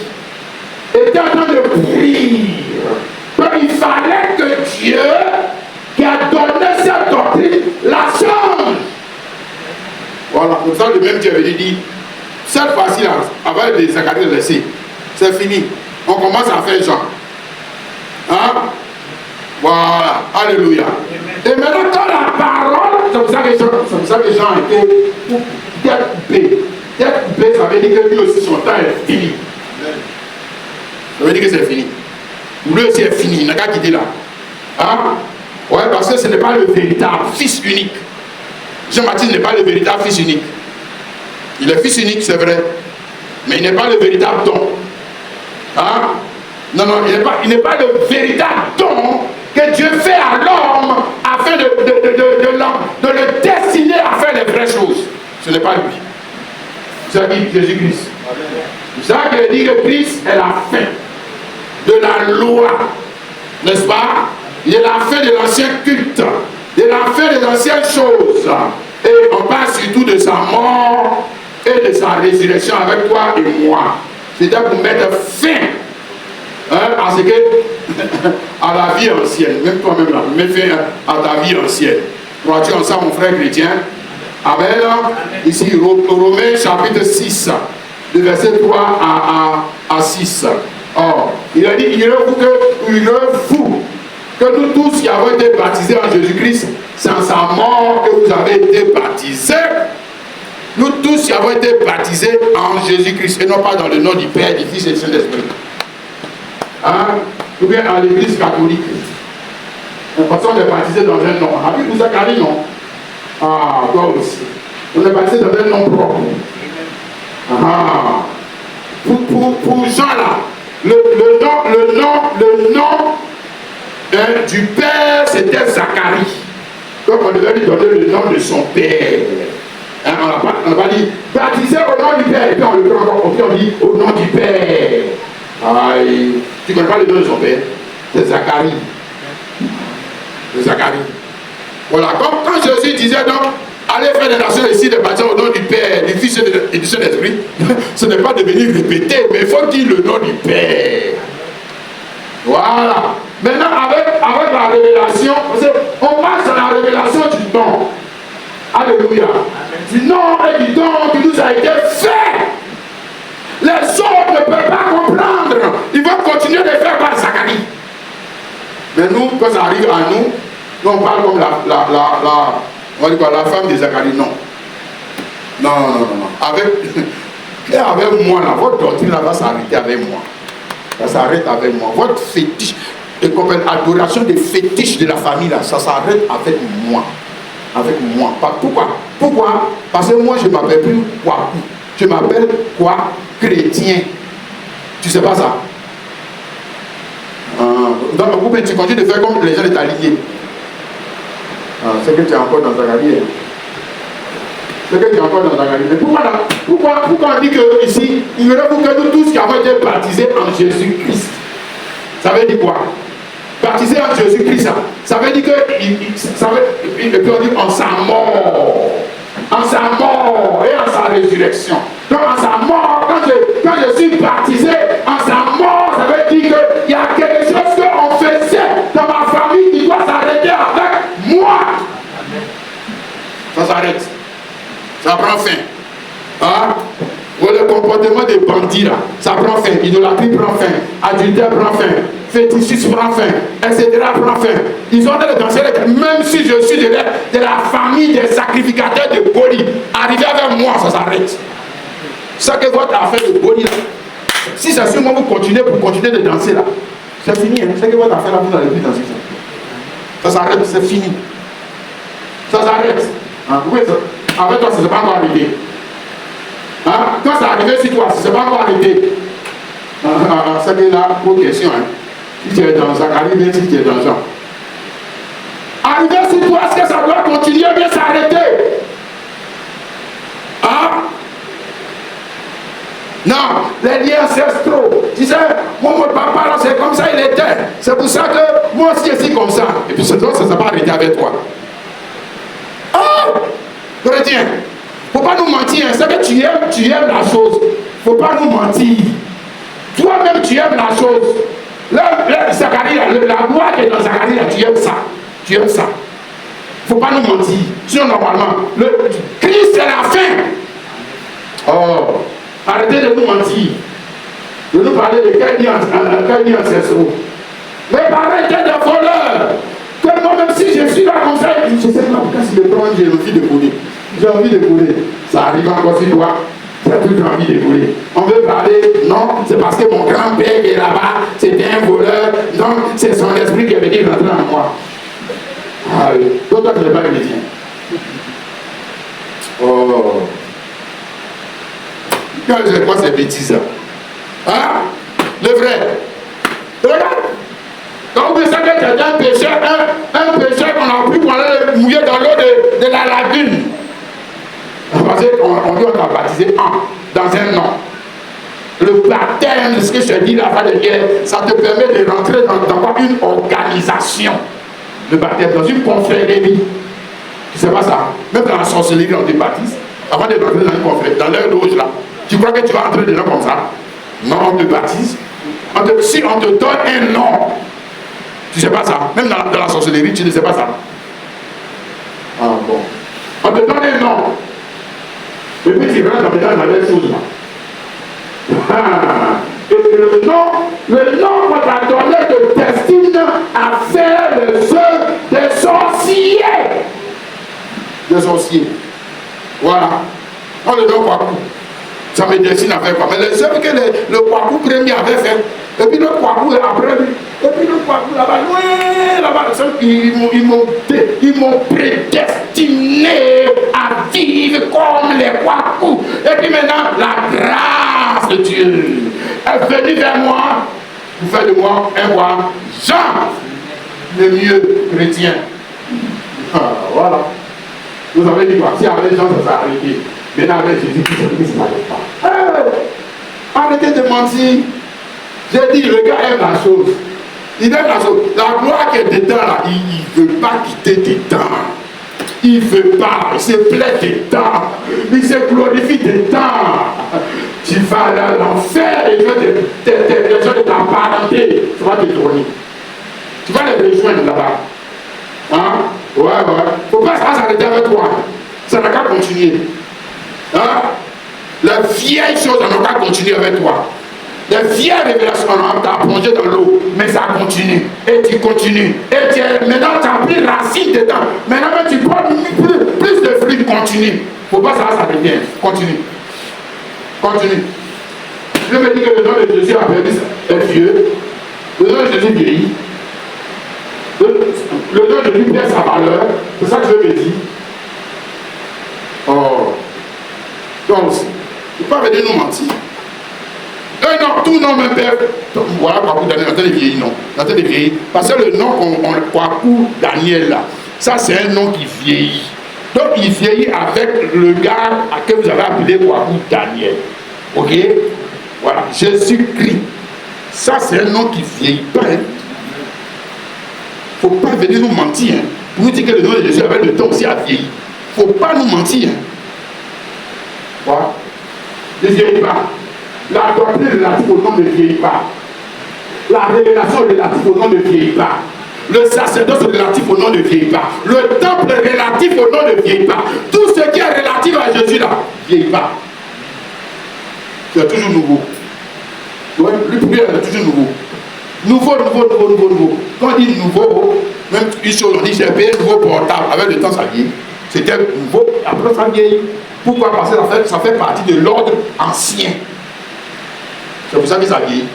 Était en train de pourrir. Donc, il fallait que Dieu, qui a donné cette doctrine, la change. Voilà, comme ça le même Dieu avait dit, cette fois-ci là, avec les Zacharie laissés, c'est fini. On commence à faire Jean. Hein? Voilà, alléluia. Et maintenant, quand la parole, c'est pour ça que Jean était tête coupée. Tête coupée, ça veut dire que lui aussi son temps est fini. Ça veut dire que c'est fini. Lui aussi est fini, il n'a qu'à quitter là. Hein? Ouais, parce que ce n'est pas le véritable fils unique. Jean-Baptiste n'est pas le véritable fils unique. Il est fils unique, c'est vrai. Mais il n'est pas le véritable don. Hein? Non, il n'est pas le véritable don que Dieu fait à l'homme afin de le destiner à faire les vraies choses. Ce n'est pas lui. C'est dit Jésus-Christ. C'est ça qui dit que Christ est la fin de la loi. N'est-ce pas? Il est la fin de l'ancien culte. Il est la fin des anciennes choses. Et on parle surtout de sa mort et de sa résurrection avec toi et moi. C'était pour mettre fin à ce que à la vie ancienne. Même toi-même là, mets fin à ta vie ancienne. Crois-tu en ça, mon frère chrétien? Amen. Ici, Romains chapitre 6, de verset 3 à 6. Or, il a dit, il est fou que nous tous qui avons été baptisés en Jésus-Christ, c'est en sa mort que vous avez été baptisés. Nous tous avons été baptisés en Jésus-Christ et non pas dans le nom du Père, du Fils et du Saint-Esprit. Hein? Ou bien à l'église catholique. Parce qu'on est baptisé dans un nom. Ah oui, vous Zacharie, non? Ah, toi aussi. On est baptisé dans un nom propre. Ah. Pour Jean là, le nom du Père, c'était Zacharie. Donc on devait lui donner le nom de son Père. Hein, on n'a pas dit baptisé au nom du Père. Et puis on le prend encore, on dit au nom du Père. Aïe. Tu ne connais pas le nom de son Père? C'est Zacharie. C'est Zacharie. Voilà, comme quand Jésus disait donc, allez faire des nations ici, des baptêmes au nom du Père, du Fils et du Saint-Esprit, ce n'est pas de venir répéter, mais il faut dire le nom du Père. Voilà. Maintenant, avec la révélation, on marche dans la révélation du nom. Alléluia. Du nom et du don qui nous a été fait. Les autres ne peuvent pas comprendre. Ils vont continuer de faire par Zacharie. Mais nous, quand ça arrive à nous, on parle comme on va dire quoi, la femme de Zacharie. Non. Non. Avec moi, là, votre doctrine là, va s'arrêter avec moi. Ça s'arrête avec moi. Votre fétiche, et comme une adoration des fétiches de la famille, là, ça s'arrête avec moi. Avec moi. Pourquoi? Parce que moi, je ne m'appelle plus quoi? Je m'appelle quoi? Chrétien. Tu sais pas ça? Donc, tu continues de faire comme les gens de ta lignée. C'est que tu es encore dans Zacharie. C'est que tu es encore dans Zacharie. Mais pourquoi on dit que ici, il y aurait pour que nous tous qui avons été baptisés en Jésus-Christ? Ça veut dire quoi? Baptisé en Jésus-Christ, ça veut dire que il peut dire en sa mort. En sa mort et en sa résurrection. Donc en sa mort, quand je suis baptisé en sa mort, ça veut dire qu'il y a quelque chose qu'on faisait dans ma famille qui doit s'arrêter avec moi. Ça s'arrête. Ça prend fin. Hein? Le comportement des bandits là, ça prend fin. Idolâtrie prend fin. Adultère prend fin. Fétichisme prend fin. Etc. prend fin. Ils ont de danser, même si je suis de la famille des sacrificateurs de Boli, arrivé avec moi, ça s'arrête. Ça que votre affaire de Boli là, si c'est sur moi vous continuez de danser là, c'est fini. Hein? C'est que votre affaire là, vous n'allez plus danser ça. Ça s'arrête, c'est fini. Ça s'arrête. Hein? Oui, ça. Avec toi, ça ne s'est pas encore arrivé. Hein? Quand ça arrive sur toi, ça ne s'est pas encore arrêté. Ça que là, pour question. Hein? Si tu es dans Zacharie, même si tu es dans Jean. Arrivé sur toi, est-ce que ça doit continuer ou bien s'arrêter? Hein? Non, les liens ancestraux. Tu sais, mon papa là, c'est comme ça il était. C'est pour ça que moi aussi je suis comme ça. Et puis c'est toi, ça ne s'est pas arrêté avec toi. Oh! Chrétien, il ne faut pas nous mentir. C'est que tu aimes la chose. Il ne faut pas nous mentir. Toi-même, tu aimes la chose. Zacharie, la loi qui est dans Zacharie, tu aimes ça. Tu aimes ça. Il ne faut pas nous mentir. Sinon, normalement, Christ, c'est la fin. Oh, arrêtez de nous mentir. De nous parler de quel ancestraux. Mais arrêtez de voleurs. Que moi-même, si je suis là comme ça, je ne sais pas pourquoi si le temps, j'ai envie de couler. J'ai envie de couler. Ça arrive encore sur toi. Tu as toujours envie de couler. On veut parler, non, c'est parce que mon grand-père qui est là-bas, c'était un voleur, donc c'est son esprit qui est venu rentrer en moi. Ah oui, donc toi tu n'es pas chrétien. Oh. Quand je vois ces bêtises là. Hein? Le vrai. Regarde. Quand vous savez que c'est un pécheur qu'on a pris pour aller mouiller dans l'eau de la lagune. Parce qu'on dit on a baptisé dans un nom. Le baptême, ce que je te dis là, ça te permet de rentrer dans une organisation. Le baptême, dans une confrérie. Tu sais pas ça? Même dans la sorcellerie, on te baptise. Avant de rentrer dans une confrérie, dans leur loge là. Tu crois que tu vas entrer dedans comme ça? Non, on te baptise. Si on te donne un nom, tu sais pas ça. Même dans la sorcellerie, tu ne sais pas ça. Ah bon. On te donne un nom. Et puis tu rentres dans la même chose là. Et le nom qu'on t'a donné te destine à faire les œuvres des sorciers. Des sorciers. Voilà. On le nom Kwaku. Ça me destine à faire quoi. Mais les œuvres que le Kwaku premier avait fait, et puis le Kwaku après lui, et puis le Kwaku là-bas, loin là-bas, ils m'ont prédestiné à vivre comme les Kwaku. Et puis maintenant, la grâce de Dieu est venue vers moi pour faire de moi un roi Jean, le mieux chrétien. Ah, voilà. Vous avez dit quoi? Si avec Jean, ça s'est arrêté. Maintenant, avec Jésus, ça n'arrête pas. Arrêtez de mentir. J'ai dit, le gars aime la chose. Il aime la chose. La gloire qui est dedans, là, il ne veut pas quitter dedans. Il ne veut pas. Il se plaît dedans. Il se glorifie dedans. Tu vas aller à l'enfer et les gens de ta parenté, tu vas te tourner. Tu vas les rejoindre là-bas. Hein? Ouais. Faut pas s'arrêter avec toi. Ça n'a qu'à continuer. Hein? La vieille chose, on n'a qu'à continuer avec toi. La vieille révélation, on t'a plongé dans l'eau, mais ça continue. Et tu continues. Et maintenant, tu as pris racine dedans. Maintenant, tu prends plus de fruits, continue. Faut pas s'arrêter. Continue. Je me dis que le nom de Jésus a perdu est vieux. Le nom de Jésus vieillit. Le nom de Jésus perd sa valeur. C'est ça que je me dis. Oh. Toi aussi. Il ne faut pas venir nous mentir. Non, tout nom me perd. Voilà Kwaku Daniel, Nathan de vieillir, non. Nathan de vieillir. Parce que le nom Kwaku Daniel là, ça c'est un nom qui vieillit. Donc il vieillit avec le gars à qui vous avez appelé Kwaku Daniel. Ok? Voilà, Jésus-Christ. Ça c'est un nom qui vieillit pas. Il ne faut pas venir nous mentir. Hein. Pour nous dire que le nom de Jésus avec le temps aussi a vieilli. Il ne faut pas nous mentir. Hein. Voilà. Ne vieillit pas. La doctrine relative au nom ne vieillit pas. La révélation relative au nom ne vieillit pas. Le sacerdoce relatif au nom ne vieillit pas. Le temple relatif au nom ne vieillit pas. Tout ce qui est relatif à Jésus là, ne vieillit pas. C'est toujours nouveau. Ouais, lui pour lui, c'est toujours nouveau. Nouveau. Quand on dit nouveau, même une chose, on dit j'ai payé un nouveau portable. Avec le temps, ça vieillit. C'était nouveau, après ça vieillit. Pourquoi? Parce que ça fait partie de l'ordre ancien. C'est pour ça que ça vieillit.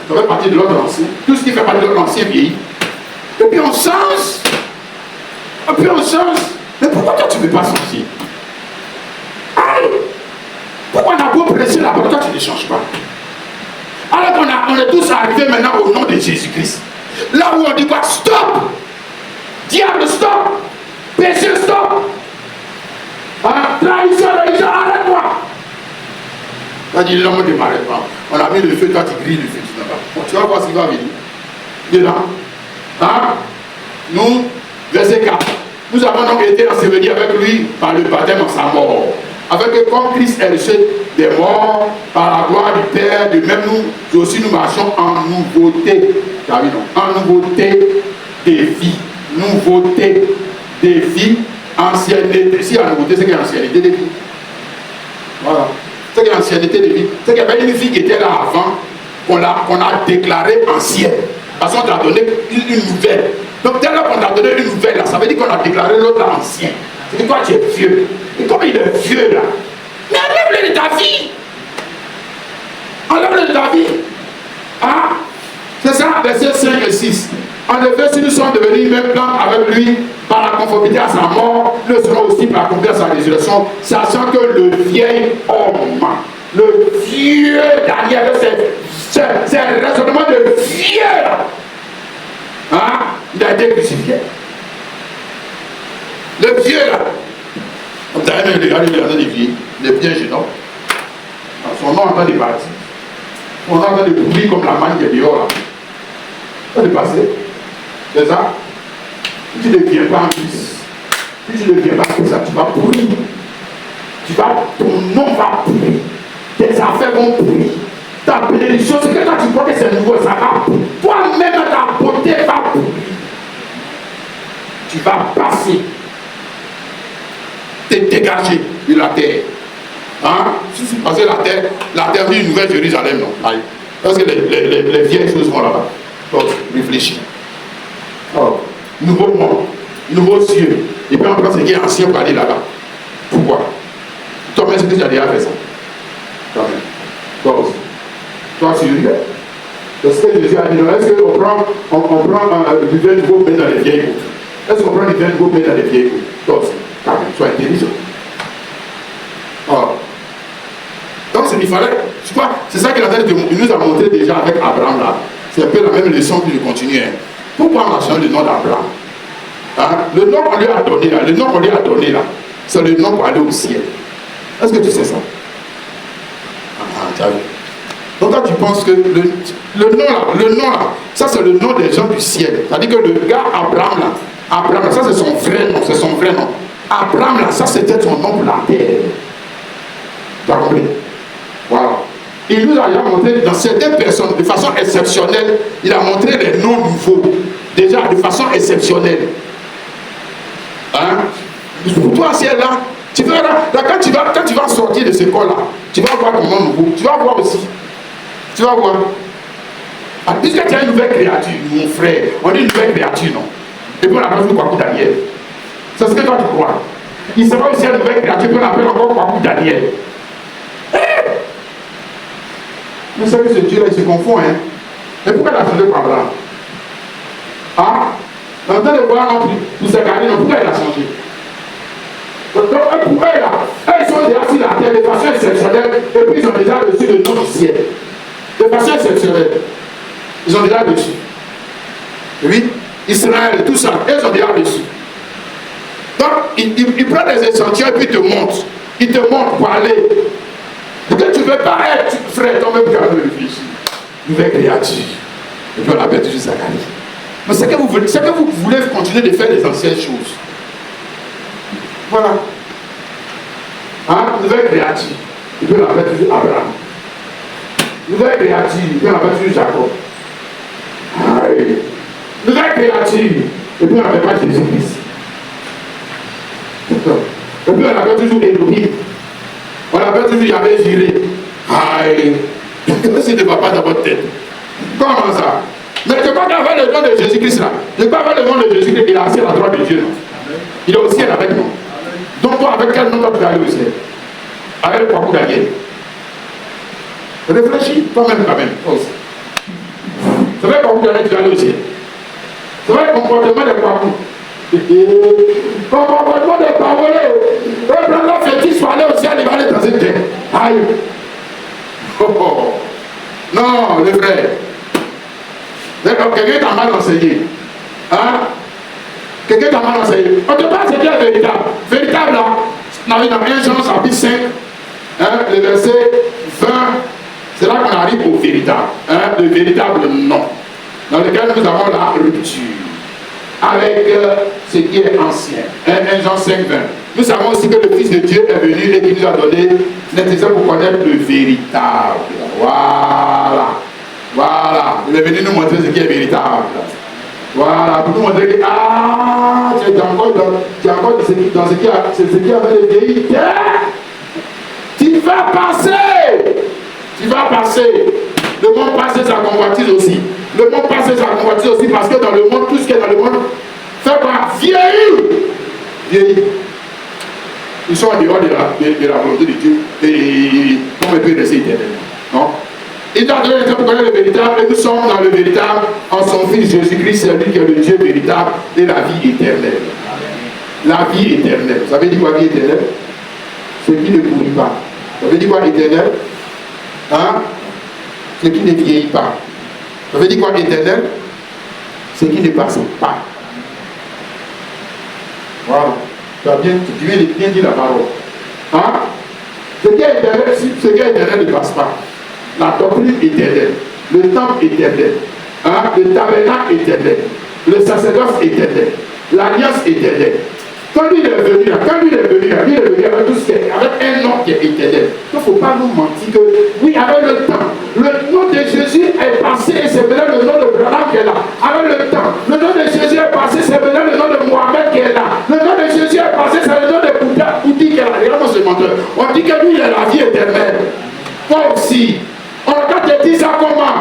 Ça fait partie de l'ordre ancien. Tout ce qui fait partie de l'ordre ancien vieillit. Et puis on change. Mais pourquoi toi tu ne veux pas changer? Aïe! Pourquoi on a beau prêcher là-bas, toi tu ne changes pas? Alors qu'on est tous arrivés maintenant au nom de Jésus-Christ. Là où on dit quoi? Stop! Diable, stop! Péché, stop! Trahison, arrête-moi! On a dit l'homme ne m'arrête pas. On a mis le feu, toi tu grilles le feu là-bas. Bon, tu vas voir ce qui va venir. Dedans. Hein? Nous, verset 4. Nous avons donc été ensevelis avec lui par le baptême en sa mort. Avec que comme Christ est ressuscité des morts par la gloire du Père, de même nous aussi nous marchons en nouveauté. En nouveauté des vies. Nouveauté des vies. Ancienneté. Si la nouveauté, c'est qu'il y a ancienneté des vies. Voilà. C'est qu'il y a ancienneté des vies. C'est qu'il y avait une vie qui était là avant, qu'on a déclarée ancienne. Parce qu'on t'a donné une nouvelle. Donc dès lors qu'on t'a donné une nouvelle, là, ça veut dire qu'on a déclaré l'autre ancien. C'est que toi tu es vieux. Et comme il est vieux là, mais enlève-le de ta vie. Enlève-le de ta vie. Hein? C'est ça, versets 5 et 6. En effet, si nous sommes devenus même plante avec lui par la conformité à sa mort, nous serons aussi par accomplir sa résurrection, sachant que le vieil homme, le vieux Daniel, c'est un raisonnement de vieux. Hein? Il a été crucifié. Le vieux là, vous avez même regardé les vieux, les bien jeunes hommes. Son nom entend des parties. Son nom entend des bruits comme la manne qui est dehors là. Ça va passer. C'est ça? Si tu ne deviens pas en Christ, si tu ne deviens pas comme ça, tu vas pourrir. Ton nom va pourrir. Tes affaires vont pourrir. Ta bénédiction, c'est que quand tu crois que c'est nouveau, ça va pourrir. Toi-même, ta beauté va pourrir. Tu vas passer. T'es dégagé de la terre. Hein? Parce que la terre dit une nouvelle Jérusalem, non? Aïe. Parce que les vieilles choses vont là-bas. Donc, réfléchis. Alors, nouveau monde, nouveaux cieux. Et puis après, ce qui est ancien pour aller là-bas. Pourquoi? Toi, comme est-ce que tu as déjà fait ça? Quand même. Toi aussi. Toi aussi, c'est ce que Jésus a dit. Est-ce qu'on prend du vin nouveau, mais dans les vieilles bouteilles? Est-ce qu'on prend du vin nouveau, mais dans les vieilles bouteilles? Toi aussi. Quand même, sois intelligent. Oh. Donc, il fallait, tu vois, c'est ça qu'il nous a montré déjà avec Abraham là. C'est un peu la même leçon que je continue. Hein. Pourquoi on a changé le nom d'Abraham? Hein? Le nom qu'on lui a donné là, c'est le nom pour aller au ciel. Est-ce que tu sais ça? Tu as vu? Donc quand tu penses que le nom là, ça c'est le nom des gens du ciel. C'est-à-dire que le gars Abraham là, ça c'est son vrai nom, Abraham là, ça c'était son nom pour la terre. Tu as compris? Voilà. Il nous a montré dans certaines personnes, de façon exceptionnelle, il a montré les noms nouveaux, déjà de façon exceptionnelle. Hein? Pour toi, ciel là, tu verras, quand tu vas sortir de ce corps-là, tu vas voir ton nom nouveau, tu vas voir aussi. Tu vas voir. Ah, puisque tu as une nouvelle créature, mon frère, on dit une nouvelle créature, non? Et puis on appelle ça Kwaku Daniel. C'est ce que toi tu crois. Il sera aussi une nouvelle créature, puis on appelle encore Kwaku Daniel. Vous savez, ce Dieu-là, il se confond, hein. Et pourquoi il a changé pour Abraham? Ah, dans le temps de voir non plus, pour Zacharie, pourquoi il a changé? Donc, pour eux, là, ils sont déjà sur la terre de façon exceptionnelle, et puis ils ont déjà reçu le nom du ciel. De façon exceptionnelle. Ils ont déjà reçu. Oui, Israël, tout ça, ils ont déjà reçu. Donc, il prend des échantillons et puis il te montre. Il te montre pour aller. Parce que tu ne veux pas être, frère, toi-même, tu as réfléchi. Nouvelle créature. Et puis on l'appelle toujours Zacharie. Mais c'est que vous voulez continuer de faire les anciennes choses. Voilà. Hein? Nouvelle créature. Et puis on l'appelle toujours Abraham. Nouvelle créature. Et puis on l'appelle toujours Jacob. Aïe. Nouvelle créature. Et puis on l'appelle pas Jésus-Christ. Et puis on l'appelle toujours Elohim. On l'appelle toujours Yahvé Jiré. Aïe. Ce ne va pas dans votre tête. Comment ça? Mais tu ne peux pas avoir le nom de Jésus-Christ là. Tu ne peux pas avoir le nom de Jésus-Christ. Il est assis à la droite de Dieu. Non? Il est au ciel avec nous. Donc toi, avec quel nom tu vas aller au ciel? Avec le Kwaku Daniel. Réfléchis toi-même quand même. C'est vrai Kwaku Daniel, tu vas aller au ciel. C'est vrai le comportement des Kwaku. Comportement des Kwaku. Abraham fait-il soit aller au ciel, il va aller dans une terre. Aïe. Oh. Non, le frère. D'accord, quelqu'un t'a mal enseigné. Hein? Quelqu'un t'a mal enseigné. On te parle c'est bien véritable. Véritable là. Dans 1 Jean chapitre 5, hein, le verset 20, c'est là qu'on arrive au véritable. Hein, le véritable nom. Dans lequel nous avons la rupture avec ce qui est ancien. 1 Jean 5, 20. Nous savons aussi que le Fils de Dieu est venu et qu'il nous a donné l'intelligence pour connaître le véritable. Voilà. Voilà. Il est venu nous montrer ce qui est véritable. Voilà. Pour nous montrer que tu es encore dans ce qui avait le vérité. Tu vas passer. Tu vas passer. Le monde passe sa convoitise aussi. Le monde passe sa convoitise aussi parce que dans le monde, tout ce qui est dans le monde fait quoi? Vieillir. Ils sont en dehors de la volonté de Dieu. Et comment ils peuvent rester éternellement? Non? Il a donné le temps pour connaître le véritable, et nous sommes dans le véritable en son Fils Jésus-Christ, c'est lui qui est le Dieu véritable et la vie éternelle. La vie éternelle. Vous savez dire quoi vie éternelle? Ce qui ne pourrit pas. Vous savez dire quoi éternel? Hein? Ce qui ne vieillit pas. Vous savez dire quoi éternel? Ce qui ne passe pas. Voilà. Tu viens de bien dire la parole. Hein? Ce qui est éternel ne passe pas. La doctrine éternelle, le temple éternel, hein? Le tabernacle éternel, le sacerdoce éternel, l'alliance éternelle. Quand lui est venu avec tout ce qui est, avec un nom qui est éternel. Il ne faut pas nous mentir que, oui, avec le temps, le nom de Jésus est passé et c'est maintenant le nom de Branham qui est là. Avec le temps, le nom de Jésus est passé, c'est maintenant le nom de Mohamed qui est là. Le nom de Jésus est passé, c'est le nom de Bouddha qui est là. Regarde-moi ce menteur. On dit que lui, il a la vie éternelle. Toi aussi. On va te dire ça comment?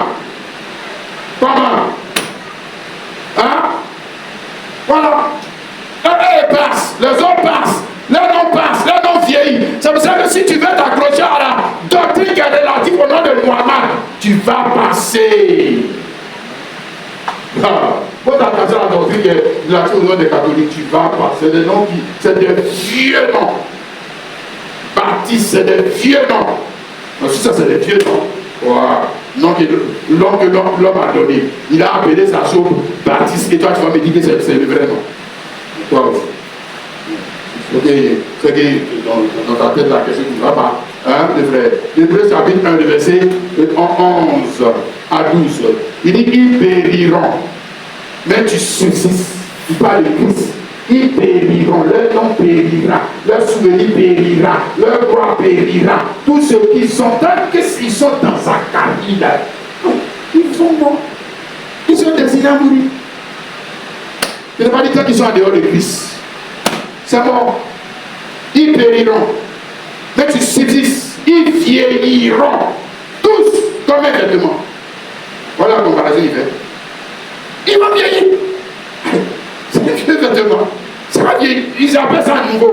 Comment? Hein? Voilà. Les passe, les hommes passent, les noms passent, les noms vieillissent. C'est pour ça que si tu veux Quand tu as cassé la doctrine de la théologie des catholiques, tu vas pas. C'est des noms qui. C'est des vieux noms. Baptiste, c'est des vieux noms. Si ça, c'est des vieux noms. Voilà. Non, que l'homme a donné. Il a appelé sa chose Baptiste. Et toi, tu vas me dire que c'est le vrai nom. Toi aussi. C'est que dans ta tête, la question ne va pas. Hein, les frères. Hébreux chapitre 1, le verset 11 à 12. Il dit ils périront. Mais tu subsistes. Il parle de Christ. Ils périront. Leur nom périra. Leur souvenir périra. Leur gloire périra. Tous ceux qui sont ils sont dans Zacharie là. Ils sont morts. Ils sont destinés à mourir. Je n'ai pas dit qu'ils sont en dehors de Christ. C'est mort. Ils périront. Mais tu subsistes. Ils vieilliront. Tous comme un vêtement. Voilà la comparaison qu'il fait. Ils vont vieillir. C'est un vieux vêtement. Ça va vieillir. Ils appellent ça nouveau.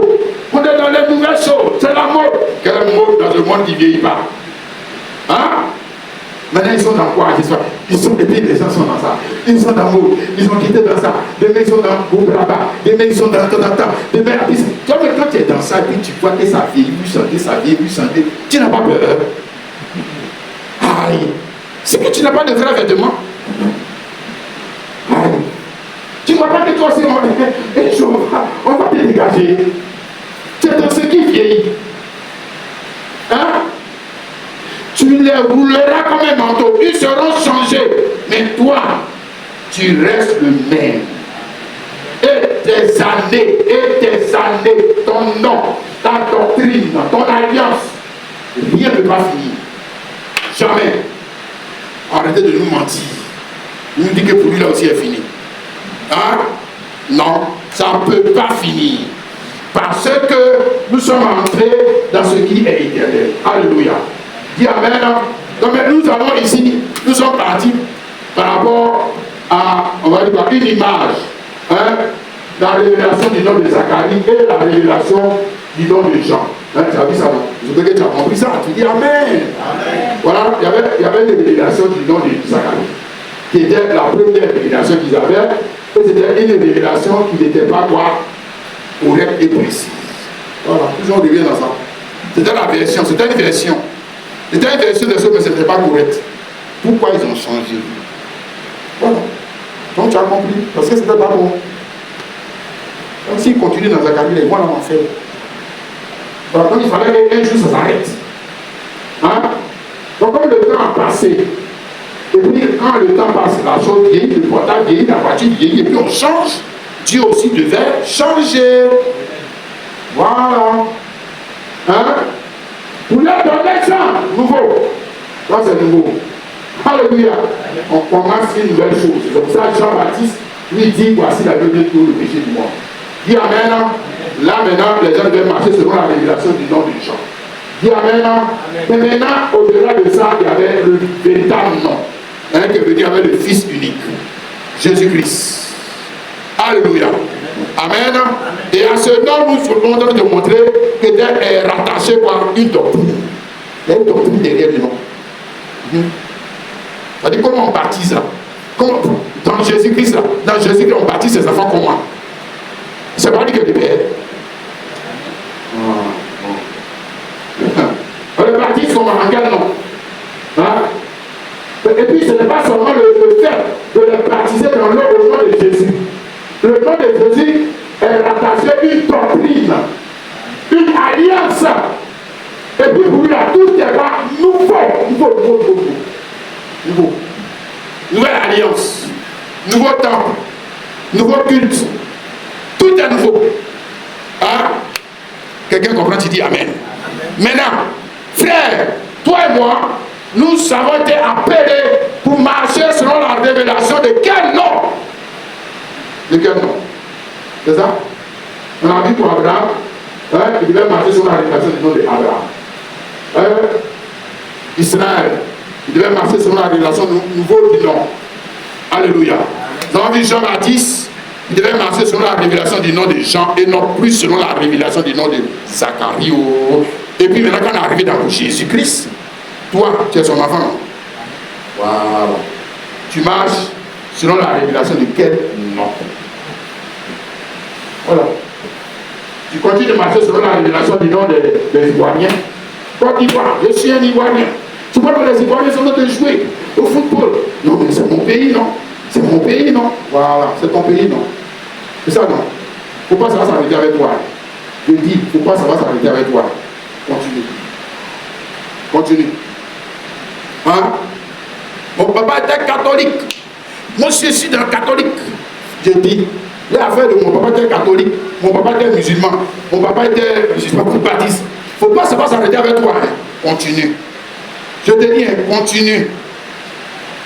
On est dans les nouvelles choses. C'est la mode. Quelle mode dans le monde qui ne vieillit pas? Hein? Maintenant, ils sont dans quoi? Ils sont, et puis les gens sont dans ça. Ils sont dans mode. Ils ont quitté dans ça. Demain, ils sont dans groupe là-bas. Demain, ils sont dans temps. Demain, quand tu es dans ça, et puis tu vois que ça vieillit, ça vieillit, tu n'as pas peur. Aïe. C'est que tu n'as pas de vrai vêtement. Aïe. Tu ne vois pas que toi aussi, on va te dégager. Tu es dans ce qui vieillit. Hein? Tu les rouleras comme un manteau. Ils seront changés. Mais toi, tu restes le même. Et tes années, ton nom, ta doctrine, ton alliance, rien ne va finir. Jamais. Arrêtez de nous mentir. Il nous dit que pour lui là aussi est fini. Hein? Non, ça ne peut pas finir. Parce que nous sommes entrés dans ce qui est éternel. Alléluia. Dis Amen. Donc nous avons ici, nous sommes partis par rapport à, on va dire, une image. Hein? La révélation du nom de Zacharie et la révélation du nom de Jean. Hein, tu as vu ça, non? Je veux que tu as compris ça. Tu dis Amen. Amen. Voilà, il y avait une révélation du nom de Zacharie, qui était la première révélation qu'ils avaient. Et c'était une révélation qui n'était pas quoi, correcte et précise. Voilà, toujours on revient dans ça. C'était la version, c'était une version. C'était une version des choses, mais ce n'était pas correct. Pourquoi ils ont changé? Voilà. Donc tu as compris, parce que c'était pas bon. Donc s'ils continuent dans Zacharie, ils vont en enfer. Donc il fallait qu'un jour ça s'arrête. Hein? Donc comme le temps a passé, et puis quand le temps passe, la chose vieillit, le portable vieillit, la voiture vieillit, et puis on change, Dieu aussi devait changer. Voilà. Hein? Pour leur donner ça, nouveau. Là c'est nouveau. Alléluia. On commence une nouvelle chose. C'est pour ça que Jean-Baptiste lui dit, voici la vérité de tout le péché du monde. Dis Amen. Là maintenant, les gens devaient marcher selon la révélation du nom de Jean. Dis Amen. Mais maintenant, au-delà de ça, il y avait le véritable nom. Hein, qui veut dire avec le Fils unique. Jésus-Christ. Alléluia. Amen. Et à ce nom, nous sommes en train de montrer que Dieu est rattaché par une doctrine. Il y a une doctrine derrière le nom. C'est-à-dire comment on baptise là. Comment, dans Jésus-Christ là. Dans Jésus-Christ, on baptise ses enfants comment? C'est pas dit que le Père. On le baptise comment? En quel nom? Hein? Et puis ce n'est pas seulement le fait de le baptiser dans l'eau au nom de Jésus. Le nom de Jésus est rattaché à une doctrine, une alliance. Et puis pour lui, tout est là, nouveau. Nouvelle alliance, nouveau temple, nouveau culte. Tout est nouveau. Hein? Quelqu'un comprend, tu dis Amen. Amen. Maintenant, frère, toi et moi, nous avons été appelés pour marcher selon la révélation de quel nom? De quel nom? C'est ça? On a vu pour Abraham, hein, il devait marcher selon la révélation du nom d'Abraham. Israël, il devait marcher selon la révélation nouveau du nom. Alléluia. Nous avons vu Jean-Baptiste, il devait marcher selon la révélation du nom de Jean et non plus selon la révélation du nom de Zacharie. Et puis maintenant, quand on est arrivé dans Jésus-Christ, toi, tu es son enfant. Voilà. Tu marches selon la révélation de quel nom. Voilà. Tu continues de marcher selon la révélation du nom des Ivoiriens. Côte d'Ivoire, je suis un Ivoirien. Tu vois que les Ivoiriens sont en train de jouer au football. Non, mais c'est mon pays, non. C'est mon pays, non. Voilà, c'est ton pays, non. C'est ça, non. Faut pas savoir s'arrêter avec toi. Je dis, faut pas savoir s'arrêter avec toi. Continue. Continue. Hein? Mon papa était catholique. Moi, je suis dans le catholique. Je dis, l'affaire de mon papa était catholique. Mon papa était musulman. Mon papa était, je ne sais pas, baptiste. Faut pas savoir s'arrêter avec toi. Hein? Continue. Je te dis, hein, continue.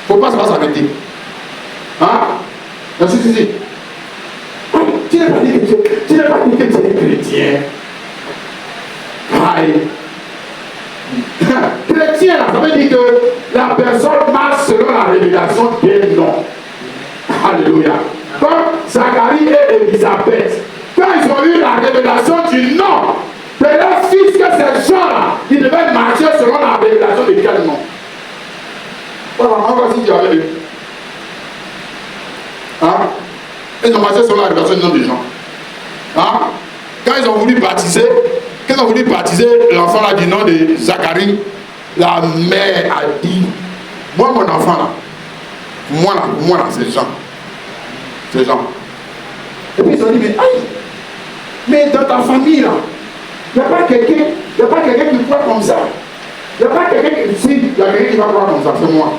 Faut pas savoir s'arrêter. Hein? Si. Tu n'as pas dit que tu es chrétien. Aïe. Chrétien, là, ça veut dire que la personne marche selon la révélation des noms. Alléluia. Comme Zacharie et Élisabeth, quand ils ont eu la révélation du nom de leur fils, que ces gens-là, ils devaient marcher selon la révélation de quel nom. Voilà, on va si tu avais eu. Hein? Ils ont marché selon la révélation du nom des gens. Hein? Quand ils ont voulu baptiser l'enfant là du nom de Zacharie, la mère a dit, moi mon enfant là, moi là, c'est Jean. C'est Jean. Et puis ils ont dit, mais dans ta famille là, il n'y a pas quelqu'un qui croit comme ça. Il n'y a pas quelqu'un qui, si, il y a quelqu'un qui va croire comme ça, c'est moi.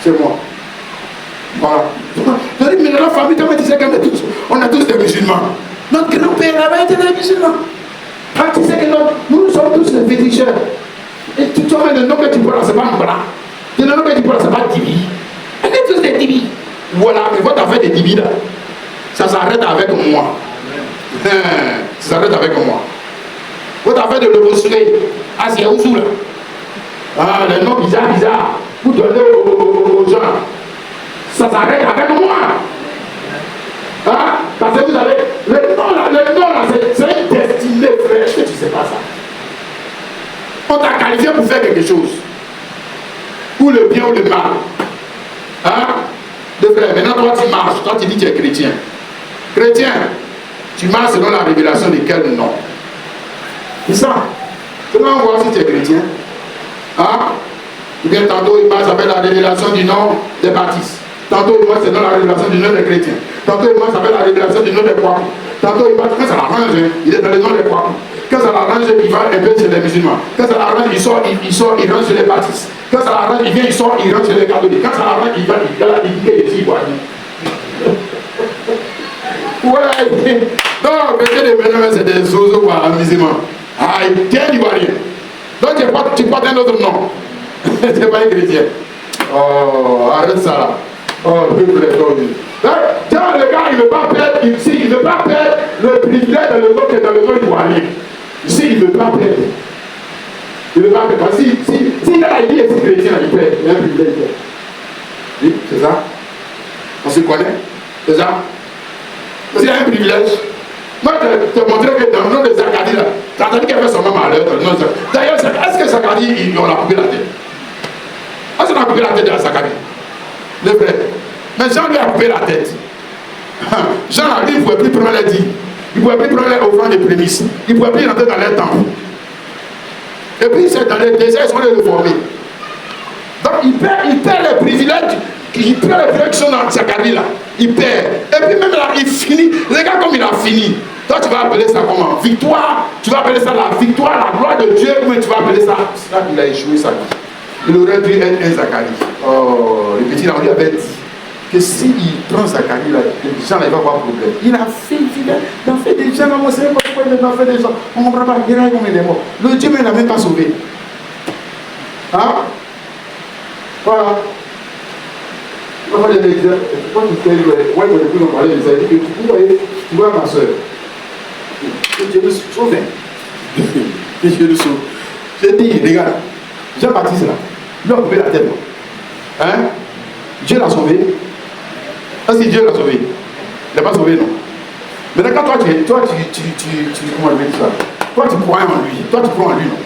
C'est moi. Voilà. Je dis, mais dans la famille, comment tu sais qu'on a tous des musulmans? Notre grand-père avait été des musulmans. Ah, tu sais que nous sommes tous des féticheurs. Et tu vois, le nom que tu vois là, c'est pas un bras. Le nom que tu vois là, c'est pas Tibi. On est tous des Tibi. Voilà, mais votre affaire des Tibi là, ça s'arrête avec moi. Ça s'arrête avec moi. Votre affaire de l'Eurossoleil, ah, c'est où là? Ah, les noms bizarres, vous donnez aux gens. Ça s'arrête avec moi. Hein? Parce que vous avez le nom là, c'est une destinée, frère. Est-ce que tu ne sais pas ça? On t'a qualifié pour faire quelque chose. Ou le bien ou le mal. Hein? De frère, maintenant toi tu marches, toi tu dis que tu es chrétien. Chrétien, tu marches selon la révélation de quel nom? C'est ça. Comment on voit si tu es chrétien? Hein? Ou bien tantôt il marche avec la révélation du nom des baptistes. Tantôt il marche selon la révélation du nom des chrétiens. Tantôt il marche avec la révélation du nom des croix. Tantôt il marche, quand ça l'arrange, il est dans le nom des croix. Quand ça l'arrange, il va un peu chez les musulmans. Quand ça l'arrange, il sort, il rentre chez les baptistes. Quand ça l'arrange, il vient, il sort, il rentre chez les catholiques. Quand ça l'arrange, il va, il dit qu'il est ivoirien. Ouais, donc, peut-être des mélanges, c'est des zozos ou amusement. Ah, tu es un ivoirien. Donc tu portes un autre nom. C'est pas un chrétien. Oh, arrête ça là. Oh, le peuple est tombé. Tiens, le gars, il ne veut pas perdre, il ne veut pas perdre le privilège dans le nom qui est dans le nom ivoirien. Ici, il ne veut pas perdre. Il ne veut pas perdre. Parce que s'il a dit est chrétien, il perd. Il a un privilège. Oui, c'est ça. On se connaît. C'est ça. Parce qu'il a un privilège. Moi, je te montrer que dans le nom de Zacharie, là, Zacharie qui a fait son nom à l'heure. D'ailleurs, est-ce que Zacharie, on a coupé la tête? Est-ce qu'on a coupé la tête de Zacharie? Le frère. Mais Jean lui a coupé la tête. Jean, lui, il ne pouvait plus prendre les dîmes. Il ne pouvait plus prendre les offrandes de prémices. Il ne pouvait plus rentrer dans les temples. Et puis, c'est dans les déserts, ils sont les réformés. Donc, il perd les privilèges. Il perd les privilèges qui sont dans Zacharie là. Il perd. Et puis, même là, il finit. Regarde comme il a fini. Toi, tu vas appeler ça comment? Victoire. Tu vas appeler ça la victoire, la gloire de Dieu. Mais tu vas appeler ça. C'est là qu'il a échoué sa vie. Il aurait dû être un Zacharie. Oh, le petit là, on lui avait dit que s'il prend Zacharie là, les gens là, il va avoir problème. Il a fait des gens, on ne sait pas pourquoi il a fait des gens. On ne comprend pas, il est mort. Le Dieu ne l'a même pas sauvé. Hein? Voilà. Quand tu vois ma soeur, que Dieu nous sauve. Que Dieu nous sauve. J'ai dit, regarde, Jean-Baptiste là, il a coupé la tête. Hein? Dieu l'a sauvé. Est-ce que Dieu l'a sauvé? Il n'a pas sauvé, non. Maintenant, quand comment on dit ça? Toi, tu crois en lui. Toi, tu crois en lui, non.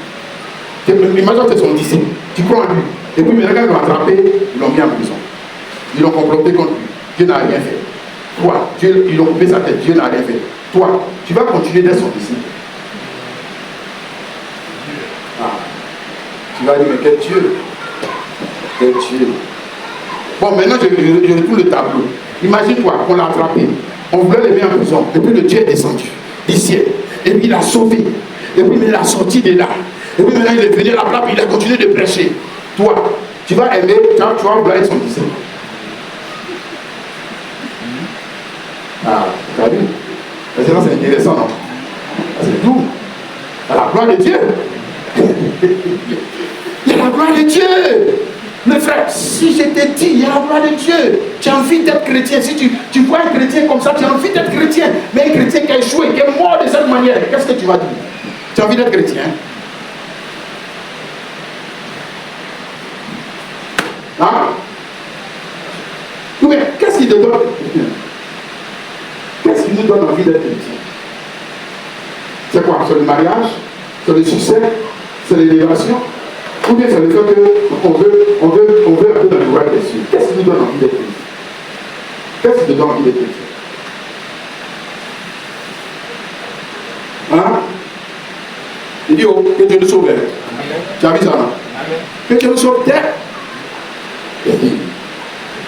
Imagine que tu es son disciple. Tu crois en lui. Et puis, maintenant, quand ils l'ont attrapé, ils l'ont mis en prison. Ils l'ont comploté contre lui. Dieu n'a rien fait. Toi, ils l'ont coupé sa tête. Dieu n'a rien fait. Toi, tu vas continuer d'être son disciple. Ah. Tu vas dire, mais quel Dieu. Quel Dieu. Bon, maintenant, je retourne le tableau. Imagine-toi qu'on l'a attrapé. On voulait le mettre en prison. Et puis le Dieu est descendu du ciel. Et puis il l'a sauvé. Et puis il l'a sorti de là. Et puis maintenant il est venu à la place, il a continué de prêcher. Toi, tu vas aimer, tu vas vouloir être son disciple. Ah, tu as vu? C'est intéressant, non? C'est tout. Il y a la gloire de Dieu. Il y a la gloire de Dieu. Mais frère, si je te dis, il y a la gloire de Dieu, tu as envie d'être chrétien. Si tu vois un chrétien comme ça, tu as envie d'être chrétien. Mais un chrétien qui a échoué, qui est mort de cette manière, qu'est-ce que tu vas dire? Tu as envie d'être chrétien? Hein? Oui, qu'est-ce qui te donne? Qu'est-ce qui nous donne envie d'être chrétien? C'est quoi? C'est le mariage? C'est le succès? C'est l'élévation? Ou bien c'est le fait qu'on veut un peu dans le royaume des cieux. Qu'est-ce qui nous donne envie d'être chrétien? Qu'est-ce qui te donne envie d'être chrétien? Hein? Il dit, oh, que Dieu nous sauve. Tu as vu ça, non? Que Dieu nous sauve.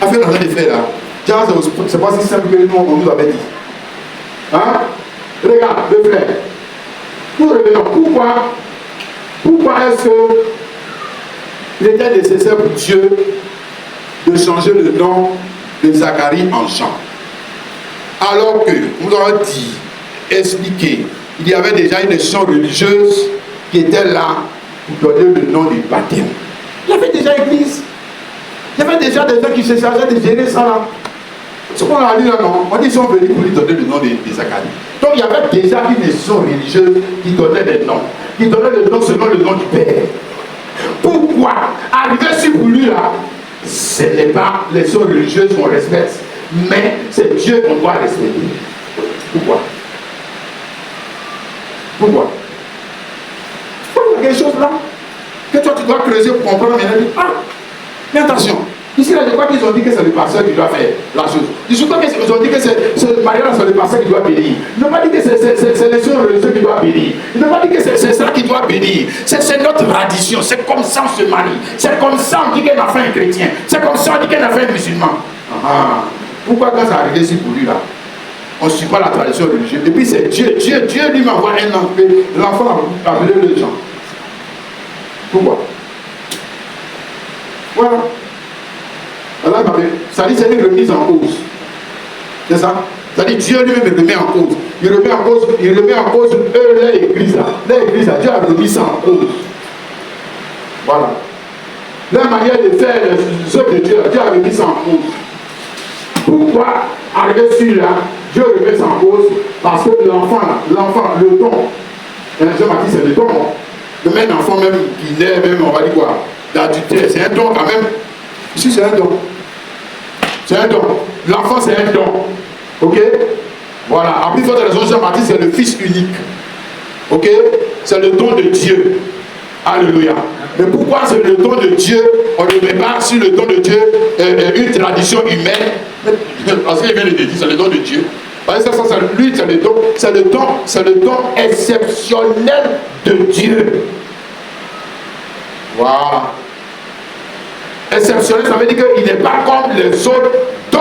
Affaire dans les faits là. C'est pas si simple que nous on nous avait dit. Hein? Regarde, le frère. Nous revenons. Pourquoi est-ce que il était nécessaire pour Dieu de changer le nom de Zacharie en Jean? Alors que, nous avons dit, expliqué, il y avait déjà une nation religieuse qui était là pour donner le nom du baptême. Il y avait déjà l'église. Il y avait déjà des gens qui se chargeaient de gérer ça là. Ce qu'on a lu là, non? On dit qu'ils sont venus pour lui donner le nom de Zacharie. Donc il y avait déjà une nation religieuse qui donnait des noms. Qui donnait le nom selon le nom du Père. Pourquoi arriver sur lui là, ce n'est pas les nation religieuses qu'on respecte, mais c'est Dieu qu'on doit respecter. Pourquoi? Pourquoi? Il y a quelque chose là que toi tu dois creuser pour comprendre maintenant. Ah, mais attention. Ici, là, je crois qu'ils ont dit que c'est le pasteur qui doit faire la chose. Je crois qu'ils ont dit que c'est le mariage, c'est le pasteur qui doit bénir. Ils n'ont pas dit que c'est les gens religieux qui doivent bénir. Ils n'ont pas dit que c'est ça qui doit bénir. C'est notre tradition. C'est comme ça on se marie. C'est comme ça on dit qu'un enfant est chrétien. C'est comme ça on dit qu'un enfant est musulman. Ah, pourquoi quand ça arrive ici pour lui là, on ne suit pas la tradition religieuse? Et puis c'est Dieu. Dieu lui m'envoie un enfant. L'enfant a appelé les gens. Pourquoi? Voilà. Alors, ça dit c'est une remise en cause. C'est ça? Ça dit Dieu lui-même remet en cause. Il remet en cause l'église là. L'église là, Dieu a remis ça en cause. Voilà. La manière de faire les œuvres de Dieu, Dieu a remis ça en cause. Pourquoi arriver sur là, Dieu remet ça en cause? Parce que l'enfant là, le don, Jean-Baptiste c'est le don. Le même enfant même qui naît, même on va dire quoi? D'adultère, c'est un don quand même. Ici, c'est un don. C'est un don. L'enfant, c'est un don. Ok? Voilà. À plus forte raison, Jean-Baptiste, c'est le fils unique. Ok? C'est le don de Dieu. Alléluia. Mais pourquoi c'est le don de Dieu? On ne met pas sur le don de Dieu une tradition humaine. Parce qu'il vient de dire, c'est le don de Dieu. Parce que ça, lui, c'est le don exceptionnel de Dieu. Voilà. Exceptionnel, ça veut dire qu'il n'est pas comme les autres dons.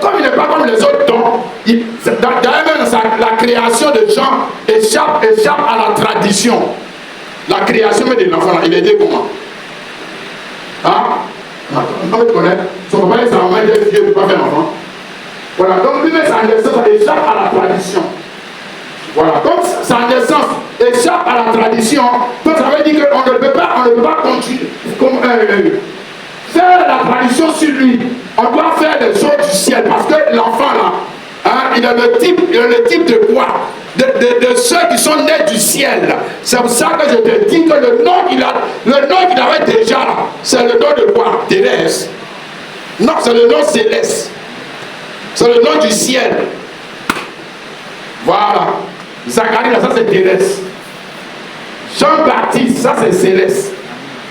Comme il n'est pas comme les autres dons, d'ailleurs même la création de Jean échappe à la tradition. La création de l'enfant, il est né comment? Hein? On connaît. Son papa et sa maman étaient vieux, il ne peut pas faire enfant. Voilà, donc lui-même sa naissance échappe à la tradition. Voilà, donc sa naissance échappe à la tradition. Donc ça veut dire qu'on ne peut pas continuer faire la tradition sur lui. On doit faire des choses du ciel parce que l'enfant là, hein, il a le type de quoi? De ceux qui sont nés du ciel. C'est pour ça que je te dis que le nom qu'il avait déjà là, c'est le nom de quoi? Thérèse. Non, c'est le nom céleste. C'est le nom du ciel. Voilà. Zacharie, là, ça c'est Thérèse. Jean-Baptiste, ça c'est céleste.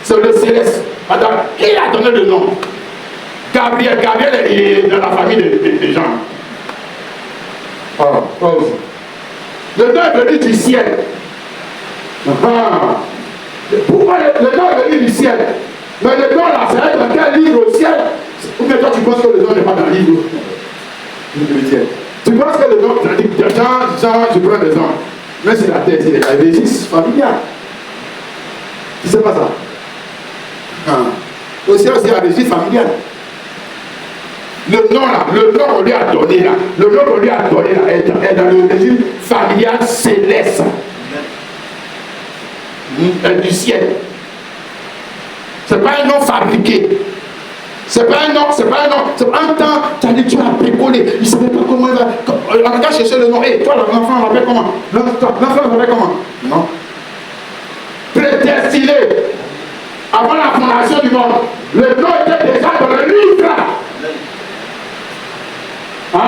C'est le céleste. Attends, qui a donné le nom? Gabriel est dans la famille des gens. Le nom est venu du ciel. Pourquoi le nom est venu du ciel? Mais le nom là, c'est dans quel livre au ciel? Ou bien toi tu penses que le nom n'est pas dans le livre? Tu penses que le nom, Jean, je prends des gens. Mais c'est la terre, c'est les régis familiales. Tu sais pas ça? Au ciel, c'est la régis familiale. Le nom là, le nom qu'on lui a donné là, le nom qu'on lui a donné là est dans le régime familial céleste. Du ciel. C'est pas un nom fabriqué. C'est pas un nom, c'est pas un nom. C'est pas un temps, tu as dit, tu as bricolé. Il ne savait pas comment il va. On va chercher le nom. Hey, toi, l'enfant, on l'appelle comment? L'enfant, on l'appelle comment? Non. Prédestiné. Avant la fondation du monde. Le nom était déjà dans le livre. Hein?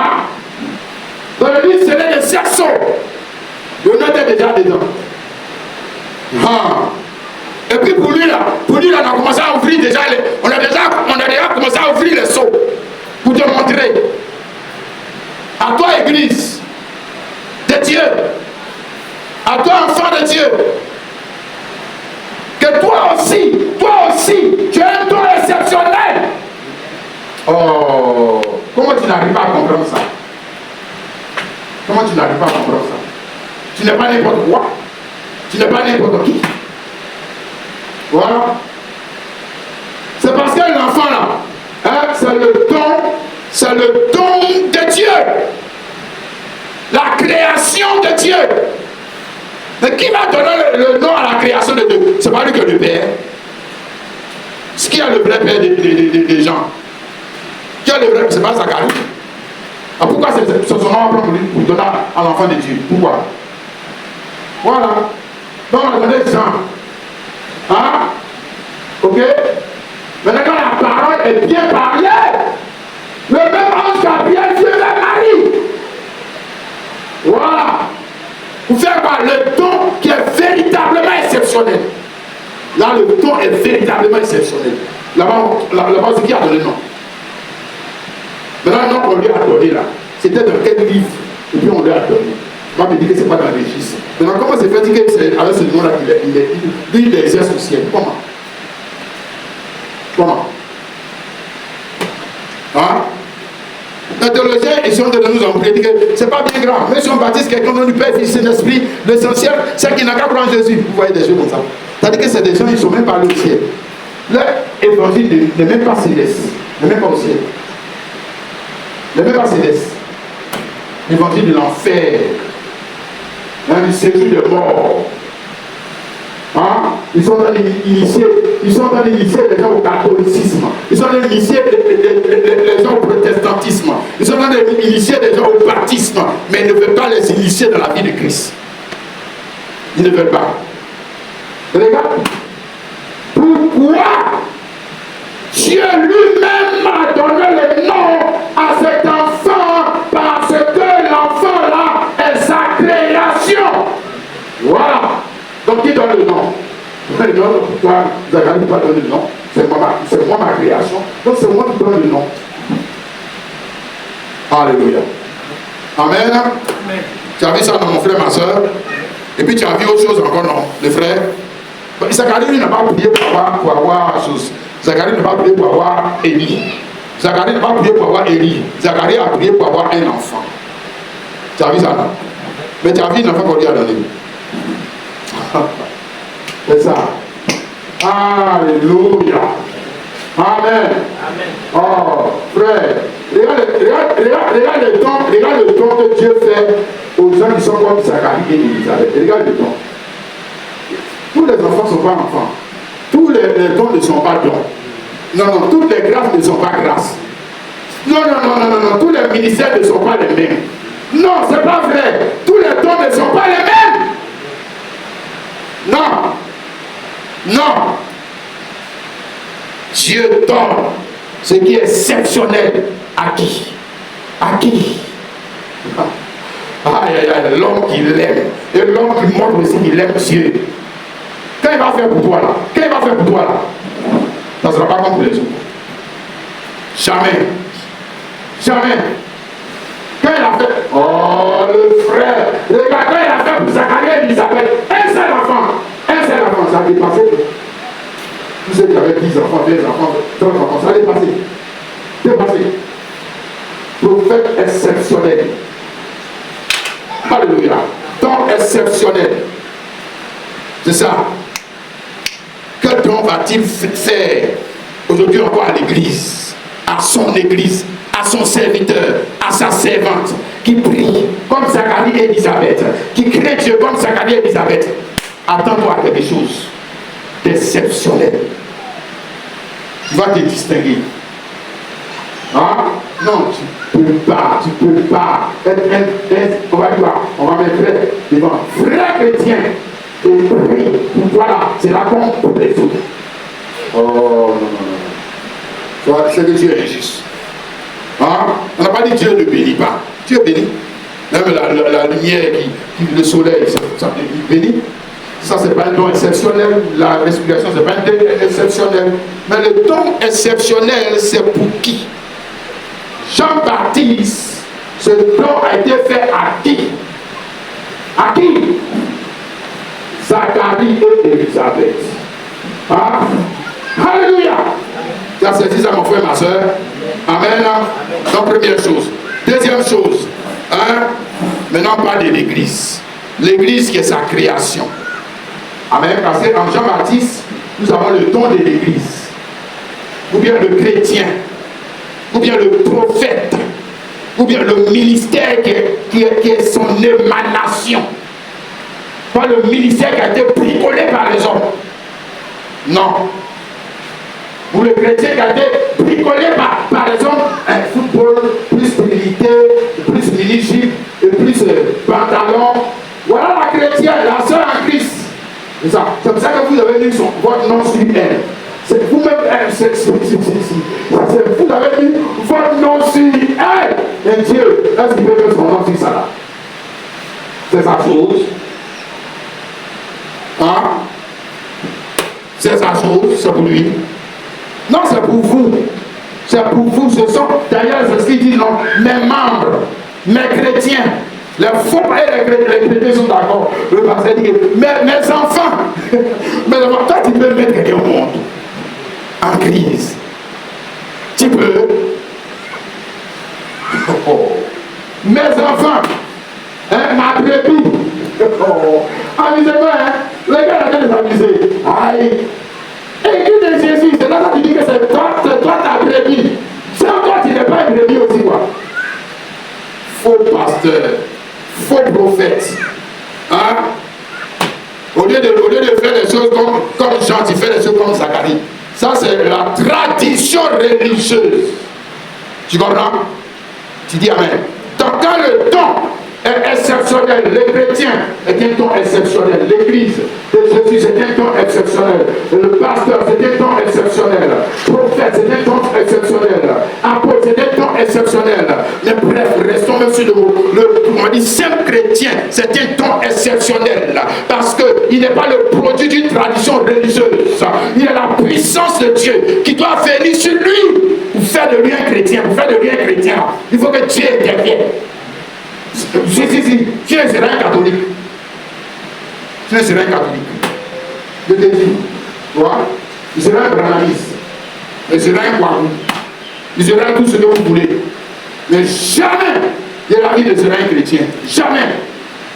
Dans le livre, c'est les cerceaux. Le nom était déjà dedans. Et puis pour lui là, on a commencé à ouvrir déjà on a déjà commencé à ouvrir les seaux pour te montrer. À toi église de Dieu, à toi enfant de Dieu, que toi aussi, tu as un don exceptionnel. Oh, comment tu n'arrives pas à comprendre ça? Comment tu n'arrives pas à comprendre ça? Tu n'es pas n'importe quoi. Tu n'es pas n'importe qui. Voilà. C'est parce que l'enfant là, hein, c'est le don de Dieu. La création de Dieu. Mais qui va donner le nom à la création de Dieu? C'est pas lui que le Père. C'est qui a le vrai Père des gens? Qui a le vrai? C'est pas Zacharie. Ah, pourquoi c'est son nom pour donner à l'enfant de Dieu? Pourquoi? Voilà. Donc on a donné Jean. Hein? Ok? Maintenant quand la parole est bien parlée, le même ange Gabriel vient vers Marie. Voilà. Pour faire quoi? Le don qui est véritablement exceptionnel. Là, le don est véritablement exceptionnel. Là-bas, c'est qui a donné le nom? Maintenant, le nom qu'on lui a donné là, c'était dans quel livre? Et puis on lui a donné. On va me dire que ce n'est pas dans le registre. Maintenant, comment c'est fait que c'est avec ce nom-là qu'il exerce au ciel? Comment? Comment? Hein? Les théologiens, ils sont de nous en prédiquer. Ce n'est pas bien grave. Mais si on baptise quelqu'un dans du Père, Fils et l'Esprit, l'essentiel, c'est qu'il n'a qu'à croire en Jésus. Vous voyez des choses comme ça. C'est-à-dire que c'est des gens, ils ne sont même pas allés au ciel. Leur évangile n'est même pas céleste. N'est même pas au ciel. N'est même pas céleste. L'évangile de l'enfer. Du séjour de mort. Hein? Ils sont dans l'initier les gens au catholicisme. Ils sont dans l'initier les gens au protestantisme. Ils sont dans l'initier les gens au baptisme. Mais ils ne veulent pas les initier dans la vie de Christ. Ils ne veulent pas. Regarde. Pourquoi Dieu lui-même a donné le nom à cet enfant? Parce que l'enfant là est sa création. Voilà. Donc qui donne le nom? Pourquoi Zacharie ne pas donner le nom? C'est moi ma création. Donc c'est moi qui donne le nom. Alléluia. Amen. Amen. Tu as vu ça dans mon frère, ma soeur? Et puis tu as vu autre chose encore, non? Les frères? Zacharie n'a pas prié pour avoir chose. Zacharie n'a pas prié pour avoir Élie. Zacharie n'a pas prié pour avoir Élie. Zacharie a prié pour avoir un enfant. Tu as vu ça là? Mais tu as vu l'enfant qu'on lui a donné. C'est ça. Alléluia. Amen. Amen. Oh, frère. Regarde le don que Dieu fait aux gens qui sont comme Zacharie et Élisabeth. Regarde le don. Tous les enfants ne sont pas enfants. Tous les dons ne sont pas dons. Non, toutes les grâces ne sont pas grâces. Non, tous les ministères ne sont pas les mêmes. Non, c'est pas vrai. Tous les dons ne sont pas les mêmes. Non. Dieu donne ce qui est exceptionnel à qui? L'homme qui l'aime. Et l'homme qui montre aussi qu'il aime Dieu. Qu'est-ce qu'il va faire pour toi là? Ça ne sera pas comme pour les autres. Jamais. Jamais. Quand il a fait, oh le frère, regarde, quand il a fait pour Zacharie et Elisabeth, un seul enfant, ça a dépassé. Tous ceux qui avaient 10 enfants, 20 enfants, 30 enfants, ça a dépassé. Dépassé. Prophète exceptionnel. Alléluia. Don exceptionnel. C'est ça. Quel don va-t-il faire aujourd'hui encore à l'église, à son église, à son serviteur, à sa servante, qui prie comme Zacharie et Elisabeth, qui craint Dieu comme Zacharie et Elisabeth? Attends-toi à quelque chose d'exceptionnel. Tu vas te distinguer. Hein? Non, tu ne peux pas. On va dire, on va mettre devant frère chrétien et prie pour toi là, c'est la compte pour les autres. Oh non. C'est que Dieu est juste. Hein? On n'a pas dit Dieu ne bénit pas. Dieu bénit. Même la lumière, le soleil, ça bénit. Ça, c'est pas un don exceptionnel. La respiration, c'est pas un don exceptionnel. Mais le don exceptionnel, c'est pour qui? Jean-Baptiste, ce don a été fait à qui? À qui? Zacharie et Elisabeth. Ah. Alléluia! Tu as saisi ça, mon frère, ma soeur? Amen. Donc, première chose. Deuxième chose. Hein? Maintenant, on parle de l'église. L'église qui est sa création. Amen. Parce qu'en Jean-Baptiste, nous avons le don de l'église. Ou bien le chrétien. Ou bien le prophète. Ou bien le ministère qui est son émanation. Pas le ministère qui a été bricolé par les hommes. Non. Ou le chrétien qui a été bricolé par les hommes. Un football, plus militaire, plus mini-jupe, et plus pantalon. Voilà la chrétienne, la sœur en Christ. C'est ça. C'est pour ça que vous avez mis votre nom sur elle. C'est vous-même, vous avez mis votre nom sur elle. Et Dieu, est-ce qu'il peut mettre son nom sur ça là? C'est sa chose. Hein? C'est sa chose, c'est pour lui. Non, c'est pour vous. C'est pour vous. Ce sont, d'ailleurs, c'est ce qu'il dit, non, mes membres, mes chrétiens. Les faux et les chrétiens sont d'accord. Le pasteur dit, mes enfants, toi, tu peux mettre quelqu'un au monde en crise. Tu peux. Oh. Mes enfants, hein, ma brebis. Oh. Amusez-moi, hein. Les gars, ils ont amusé. Aïe. Et qui de Jésus, c'est là que tu dis que c'est toi ta brebis. C'est toi, tu n'es pas une brebis aussi, quoi. Faux pasteur, faux prophète. Hein? Au lieu de faire des choses comme Jean, tu fais des choses comme Zacharie. Ça, c'est la tradition religieuse. Tu comprends? Tu dis Amen. Donc, quand le don est exceptionnel, les chrétiens est un don exceptionnel, l'église de Jésus c'est un don exceptionnel, le pasteur c'est un don exceptionnel, le prophète c'est un don exceptionnel, apôtre c'est un don exceptionnel. Mais bref, restons même sur on dit simple chrétien, c'est un don exceptionnel parce qu'il n'est pas le produit d'une tradition religieuse, il est la puissance de Dieu qui doit venir sur lui pour faire de lui un chrétien. Pour faire de lui un chrétien, il faut que Dieu intervienne. Si, tu ne seras un catholique. Tu ne seras un catholique. Je te dis, toi, tu seras un branamiste. Tu seras un kouakou. Tu seras tout ce que vous voulez. Mais jamais de la vie ne sera un chrétien. Jamais.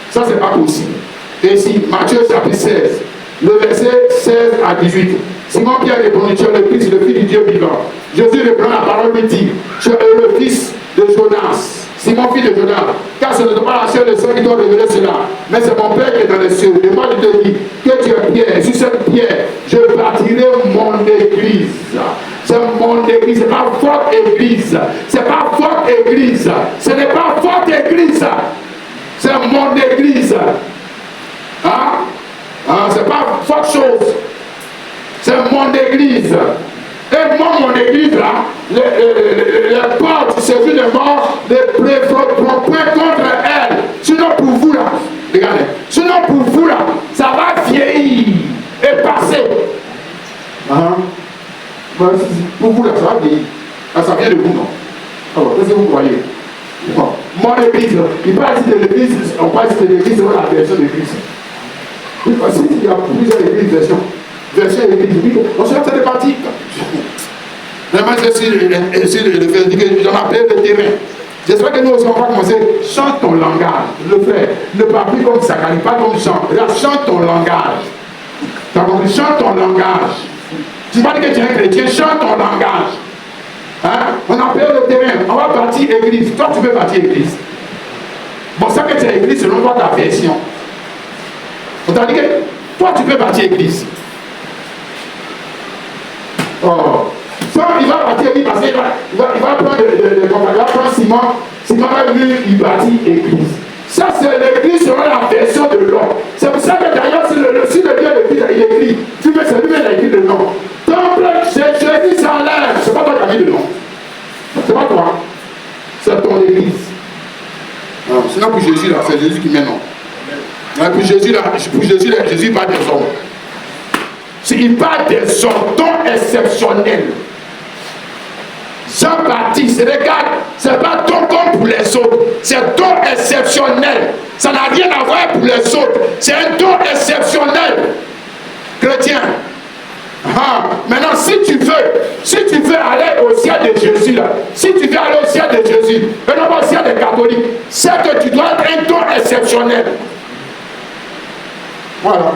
Ça, c'est pas possible. Et ici, Matthieu chapitre 16, le verset 16 à 18. Simon Pierre répondit, tu es le Christ, le Fils du Dieu vivant. Jésus reprend la parole et dit, tu es le fils de Jonas. Simon, fils de Jonas, car ce n'est pas la chair de sang qui doit révéler cela, mais c'est mon Père qui est dans les cieux. Et moi je te dis que tu es Pierre, sur cette pierre, je bâtirai mon église. C'est mon église, c'est pas votre église. C'est pas votre église. Ce n'est pas votre église. C'est mon église. C'est pas votre chose. C'est mon église. Et moi, mon église, là, les portes, c'est vu de mort, les préférons point contre elle. Sinon, pour vous, là, regardez, sinon, pour vous, là, ça va vieillir et passer. de vous, non? Alors, qu'est-ce que vous croyez? Bon, mon église, il parle ici de l'église, on parle ici de l'église selon la version de l'église. Oui, parce qu'il y a plusieurs églises, version église, on se fait des parties. Vraiment, c'est le fait, j'en appelle le terrain. J'espère que nous aussi, on va commencer. Chante ton langage. Le frère, ne parle plus comme Zacharie, pas comme chante. Regarde, chante ton langage. Tu as compris? Chante ton langage. Tu ne dis pas que tu es un chrétien, chante ton langage. Hein? On appelle le terrain. On va partir église. Toi, tu peux partir église. Bon, ça que tu es église selon toi, ta version. On t'a dit que toi, tu peux partir église. Oh. Il va partir parce qu'il va prendre Simon va venir, il bâtit l'église. Ça, c'est l'église selon la version de l'homme. C'est pour ça que d'ailleurs, si le Dieu de l'église, il écrit, tu veux, c'est lui-même qui a écrit le nom. Temple, Jésus s'enlève. C'est pas toi qui as mis le nom. C'est pas toi. C'est ton église. Sinon, pour Jésus, là, c'est Jésus qui met nom. Pour Jésus, là, Jésus parle des hommes. Il parle des hommes, dons exceptionnels. Jean-Baptiste, regarde, ce n'est pas don comme pour les autres, c'est don exceptionnel. Ça n'a rien à voir pour les autres, c'est un don exceptionnel. Chrétien. Maintenant, si tu veux aller au ciel de Jésus, là, si tu veux aller au ciel de Jésus, et non pas au ciel des catholiques, c'est que tu dois être un don exceptionnel. Voilà.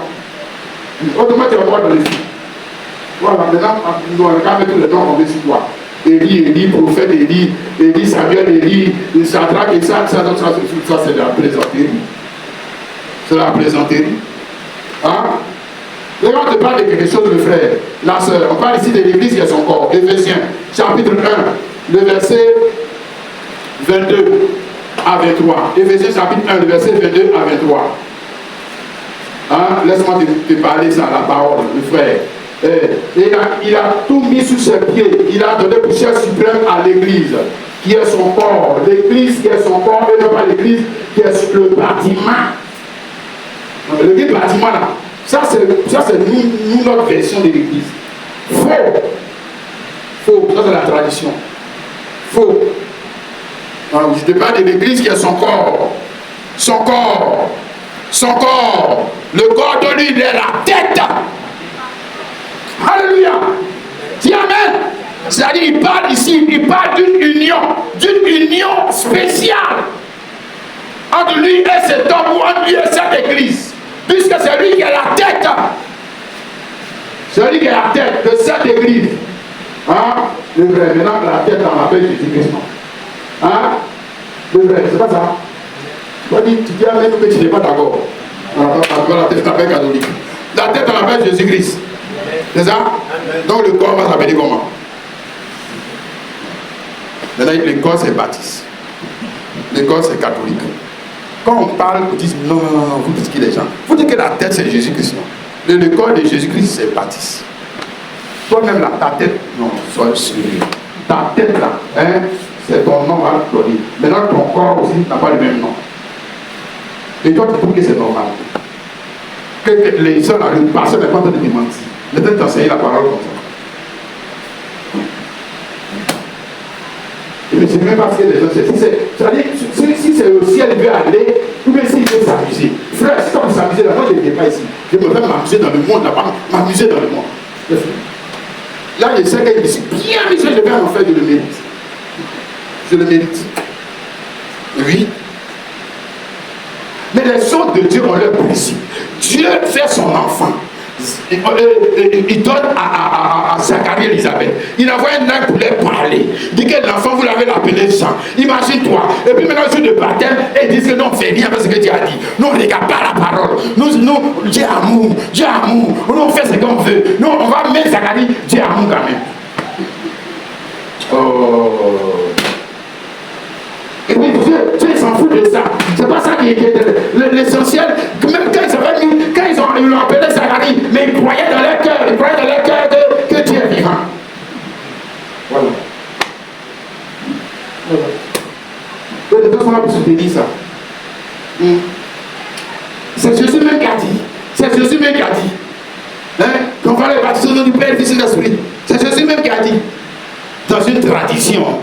Autrement, tu vas voir dans les films. Voilà, maintenant, nous allons mettre le nom, on veut sur toi. Élie, prophète Élie, Samuel, Élie, Shadrach, et ça c'est de la plaisanterie. C'est de la plaisanterie. Hein? Là, on te parle de quelque chose, le frère, la soeur. On parle ici de l'église qui est son corps. Éphésiens, chapitre 1, le verset 22 à 23. Éphésiens, chapitre 1, le verset 22 à 23. Hein? Laisse-moi te parler ça, la parole, le frère. Il a tout mis sous ses pieds. Il a donné poussière suprême à l'église, qui est son corps. L'église qui est son corps, et non pas l'église qui est le bâtiment. Le bâtiment là, ça c'est nous, notre version de l'église. Faux. Ça c'est la tradition. Faux. Alors, je te parle de l'église qui est son corps. Son corps. Le corps de lui, il est la tête. Alléluia. Dis amen. C'est-à-dire, il parle ici, il parle d'une union spéciale entre lui et cet homme, ou entre lui et cette église. Puisque c'est lui qui est la tête. C'est lui qui est la tête de cette église. Hein? Le vrai, maintenant la tête on l'appelle Jésus-Christ. Hein? Le vrai, c'est pas ça. Tu dis amen, mais tu n'es pas d'accord. La tête s'appelle catholique. La tête on l'appelle Jésus-Christ. C'est ça? Donc le corps va s'appeler comment? Maintenant, le corps c'est baptiste. Le corps c'est catholique. Quand on parle, on dit non, vous dites qu'il est gens. Vous dites que la tête c'est Jésus-Christ. Le corps de Jésus-Christ c'est baptiste. Toi-même là, ta tête, non, sois sérieux. Ta tête là, hein, c'est ton nom à Claudie. Maintenant ton corps aussi n'a pas le même nom. Et toi tu trouves que c'est normal. Que les gens là, le pasteur n'est pas en train de te mentir. Peut-être t'enseigner la parole comme ça. Et je ne sais même pas ce que les gens c'est-à-dire, si c'est au ciel, il veut aller, ou bien s'il veut s'amuser. Frère, si on veut s'amuser, là, moi je ne viens pas ici. Je me fais m'amuser dans le monde, là-bas, m'amuser dans le monde. Là, je sais que je suis bien amusé, je vais en faire, je le mérite. Je le mérite. Oui. Mais les autres de Dieu ont leur principe. Dieu fait son enfant. Il donne à Zacharie et Elisabeth. Il envoie un ange pour leur parler. Il dit que l'enfant, vous l'avez appelé Jean. Imagine-toi. Et puis maintenant, jour de baptême, et ils disent que non, on fait rien parce que Dieu a dit. Nous, on ne regarde pas la parole. Nous, Dieu amour. Nous, on fait ce qu'on veut. Nous, on va mettre Zacharie, Dieu amour quand même. Oh. Et puis Dieu s'en fout de ça. C'est pas ça qui est l'essentiel. Même quand ils l'ont appelé Zacharie, mais ils croyaient dans leur cœur, que Dieu est vivant. Voilà. De toute façon, on peut soutenir ça. C'est Jésus même qui a dit. Hein? Qu'on va les baptiser au nom du Père, Fils et de l'Esprit. C'est Jésus même qui a dit. Dans une tradition.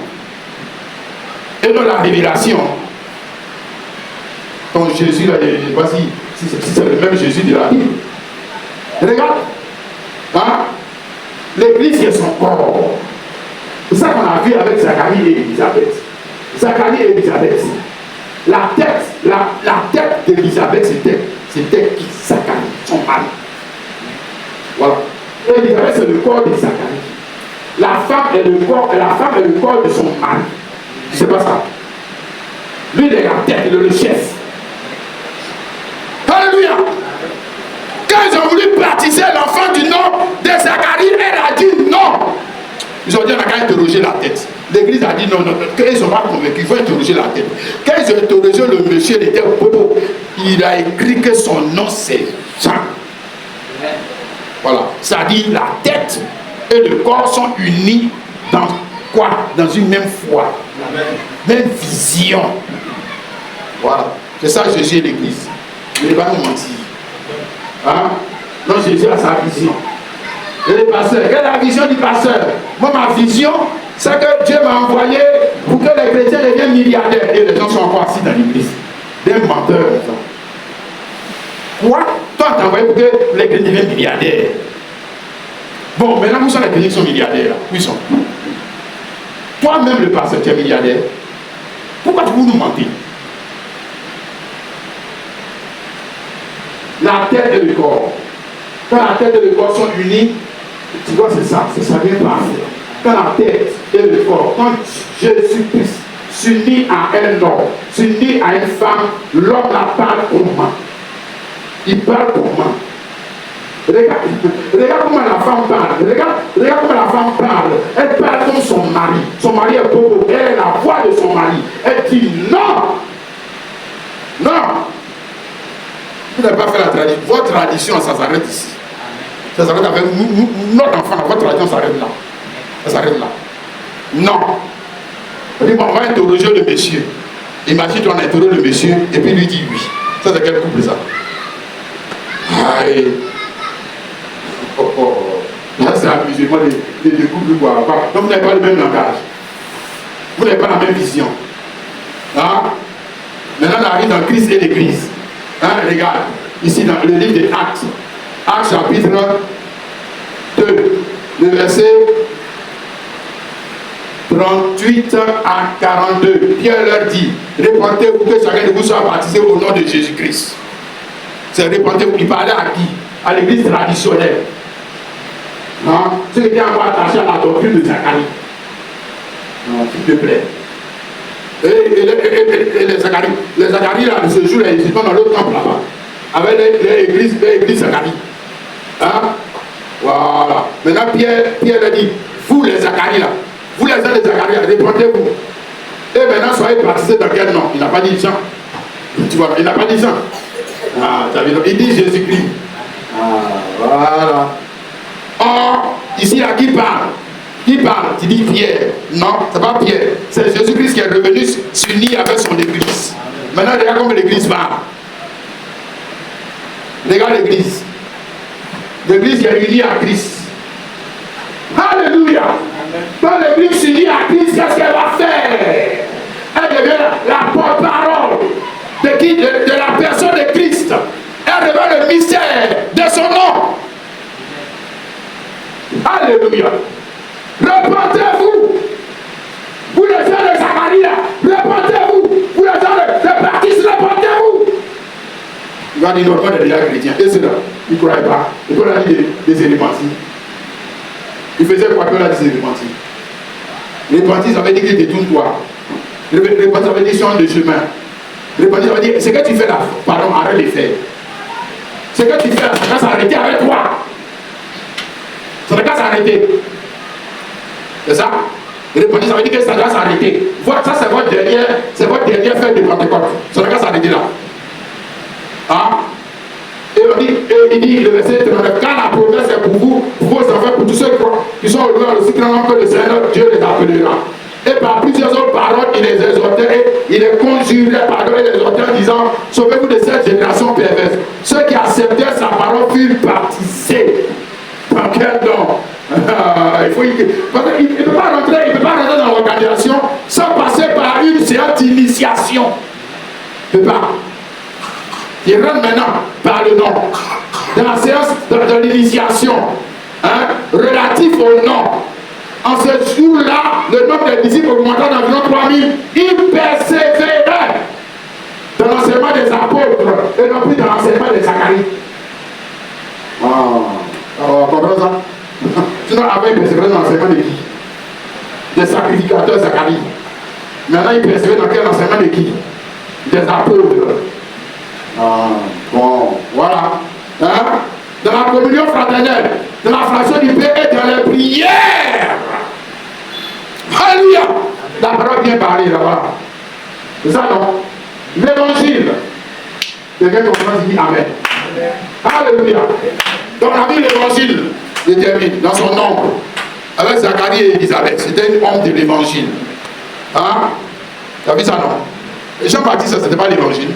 et non la révélation. Donc Jésus, là, je ne sais pas si c'est le même Jésus de la Bible. Regarde, hein? L'église c'est son corps. C'est ça qu'on a vu avec Zacharie et Élisabeth. Zacharie et Élisabeth. La tête d'Élisabeth, c'était qui? Zacharie, son mari. Voilà. Élisabeth, c'est le corps de Zacharie. La femme est le corps de son mari. C'est pas ça. Lui, il est la tête, il est le chef. Alléluia. Quand ils ont voulu baptiser l'enfant du nom de Zacharie, elle a dit non. Ils ont dit on a qu'à interroger la tête. L'église a dit non, non, non. Quand ils ne sont pas convaincus, il faut interroger la tête. Quand ils ont interrogé le monsieur, il était beau. Il a écrit que son nom c'est Jean. Voilà. Ça dit la tête et le corps sont unis dans quoi? Dans une même foi. Même vision. Voilà. C'est ça Jésus et l'église. Mais il va nous mentir. Hein? Non, Jésus a sa vision. Et le pasteur, quelle est la vision du pasteur? Moi, ma vision, c'est que Dieu m'a envoyé pour que les chrétiens deviennent milliardaires. Et les gens sont encore assis dans l'église. Des menteurs. Quoi? Toi, t'as envoyé pour que les chrétiens deviennent milliardaires. Bon, maintenant, où sont les chrétiens qui sont milliardaires? Où ils sont? Toi-même, le pasteur, tu es milliardaire. Pourquoi tu veux nous mentir? La tête et le corps. Quand la tête et le corps sont unis, tu vois, c'est ça vient parfait. Quand la tête et le corps, quand Jésus-Christ s'unit à un homme, s'unit à une femme, l'homme la parle comment? Il parle comment? Regarde comment la femme parle. Regarde comment la femme parle. Elle parle comme son mari. Son mari est beau. Elle est la voix de son mari. Elle dit non. Non. Vous n'avez pas fait la tradition. Votre tradition, ça s'arrête ici. Ça s'arrête avec notre enfant. Votre tradition s'arrête là. Ça s'arrête là. Non. On va interroger le monsieur. Imagine qu'on interroge le monsieur et puis lui dit oui. Ça, c'est quel couple ça? Aïe. Oh, oh, oh. Là, c'est amusement les couples quoi. Donc, vous n'avez pas le même langage. Vous n'avez pas la même vision. Hein? Maintenant, on arrive dans Christ et l'Église. Hein, regarde, ici dans le livre des Actes, Actes chapitre 2, le verset 38 à 42, Pierre leur dit, répentez-vous que chacun de vous soit baptisé au nom de Jésus-Christ. C'est répentez-vous, il parlait à qui? À l'église traditionnelle. Hein? Ceux qui étaient encore attachés à la doctrine de Zacharie. S'il te plaît. Et les Zacharie, là, de ce jour, ils sont dans l'autre temple là-bas. Avec l'église Zacharie. Hein? Voilà. Maintenant, Pierre a dit, vous les Zacharie là, vous les gens de Zacharie, répondez-vous. Et maintenant, soyez baptisés dans quel nom? Il n'a pas dit Jean. Tu vois, il n'a pas dit Jean. Ah, il dit Jésus-Christ. Ah, voilà. Or, ici, là, qui parle? Qui parle? Tu dis Pierre. Non, c'est pas Pierre. C'est Jésus-Christ qui est revenu s'unir avec son église. Maintenant, regarde comment l'église parle. Regarde l'église. L'église est unie à Christ. Alléluia. Quand l'église s'unit à Christ, qu'est-ce qu'elle va faire? Elle devient la porte-parole de qui? De la personne de Christ. Elle devient le mystère de son nom. Alléluia. Repentez-vous. Vous les gens de Zacharie là, repentez-vous. Vous les gens de baptistes, repentez-vous. Il va dire normalement il est déjà chrétien. Et c'est là, il ne croyait pas. Il peut la dire des élémentiers. Il faisait quoi que la des élémentiers? Repentir, ça veut dire qu'il détourne-toi. Repentir, ça veut dire change de chemin. Repentir, ça veut dire ce que tu fais là, pardon, arrête de faire. Ce que tu fais là, ça va s'arrêter avec toi. Ça ne va pas s'arrêter. C'est ça? Repentir, ça veut dire que ça doit s'arrêter. Ça, c'est votre dernière fête de Pentecôte. Ça ne va pas s'arrêter là. Hein? Et il dit, le verset 39, quand la promesse est pour vous, pour vos enfants, pour tous ceux qui sont au loin, aussi grand que le Seigneur, Dieu les appellera. Et par plusieurs autres paroles, il les exhortait, il les conjurait, pardon, il les exhortait en disant, sauvez-vous de cette génération perverse. Ceux qui acceptaient sa parole furent baptisés. Par quel don? Il ne peut pas rentrer dans l'organisation sans passer par une séance d'initiation. Tu peux pas. Il rentre maintenant par le nom. Dans la séance de l'initiation, hein, relatif au nom. En ce jour-là, le nombre des disciples augmentant d'environ 3000. Ils persévéraient dans l'enseignement des apôtres et non plus dans l'enseignement des Zacharie. Alors, comprenez ça? Sinon, avant, ils persévéraient dans l'enseignement de qui? Des sacrificateurs Zacharie. Maintenant, ils persévèrent dans quel enseignement de qui? Des apôtres. Bon, voilà. Hein? Dans la communion fraternelle, dans la fraction du pain et dans les prières. Alléluia! La parole bien parlée là-bas. C'est ça, non? L'évangile. Quelqu'un comprend dit Amen. Alléluia. Donc, on a vu l'évangile détermine dans son nombre. Avec Zacharie et Élisabeth. C'était une homme de l'évangile. Hein? Tu as vu ça, non? Et Jean-Baptiste, ce n'était pas l'évangile.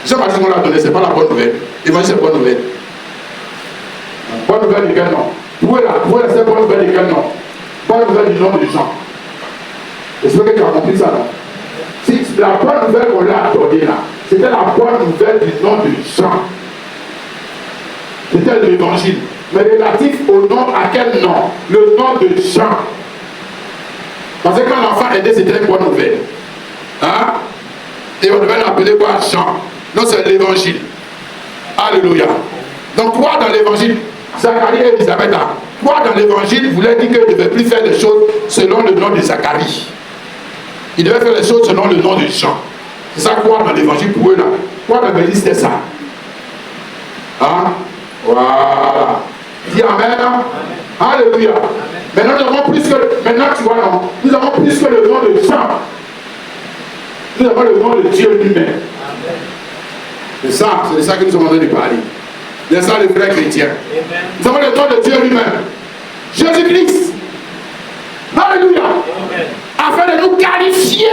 Jean-Baptiste, on l'a donné, ce n'est pas la bonne nouvelle. L'évangile, c'est la bonne nouvelle. Bonne nouvelle de quel nom? Où est la c'est bonne nouvelle de quel nom? Bonne nouvelle du nom de Jean. J'espère que tu as compris ça, non? Si la bonne nouvelle qu'on l'a donnée là, c'était la bonne nouvelle du nom de Jean. C'était l'évangile. Mais relatif au nom, à quel nom? Le nom de Jean. Parce que quand l'enfant est né, c'était une bonne nouvelle. Hein? Et on devait l'appeler quoi? Jean. Non, c'est l'évangile. Alléluia. Donc, quoi dans l'évangile? Zacharie et Élisabeth, quoi dans l'évangile voulait dire qu'il ne devait plus faire des choses selon le nom de Zacharie. Il devait faire les choses selon le nom de Jean. C'est ça quoi dans l'évangile pour eux là. Quoi dans l'évangile c'était ça. Hein? Voilà. Dis Amen. Alléluia. Maintenant nous avons plus que. Maintenant tu vois non. Nous avons plus que le nom de Jean. Nous avons le nom de Dieu lui-même. C'est ça, c'est de ça que nous sommes en train de parler. C'est ça le vrai chrétien. Nous avons le nom de Dieu lui-même. Jésus-Christ. Alléluia. Afin de nous qualifier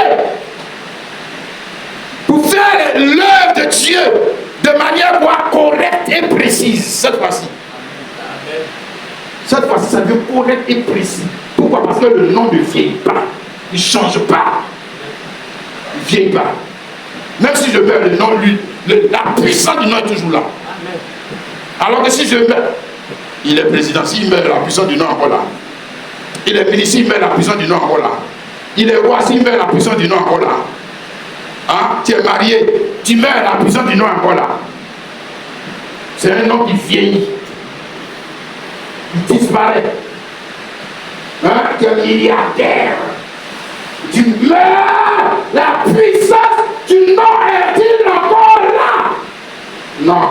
pour faire l'œuvre de Dieu de manière correcte et précise. Cette fois-ci. Cette fois-ci, ça devient correct et précis. Pourquoi? Parce que le nom ne vieillit pas. Il ne change pas. Il ne vieillit pas. Même si je meurs, le nom, la puissance du nom est toujours là. Alors que si je meurs, il est président. S'il meurt, la puissance du nom est encore là. Il est ministre, s'il meurt, la puissance du nom est encore là. Il est roi, s'il meurt, la puissance du nom est encore là. Hein? Tu es marié, tu meurs, la puissance du nom est encore là. C'est un nom qui vieillit. Il disparaît. Hein? Tu es milliardaire. Tu meurs, la puissance du nom est-il encore là? Non.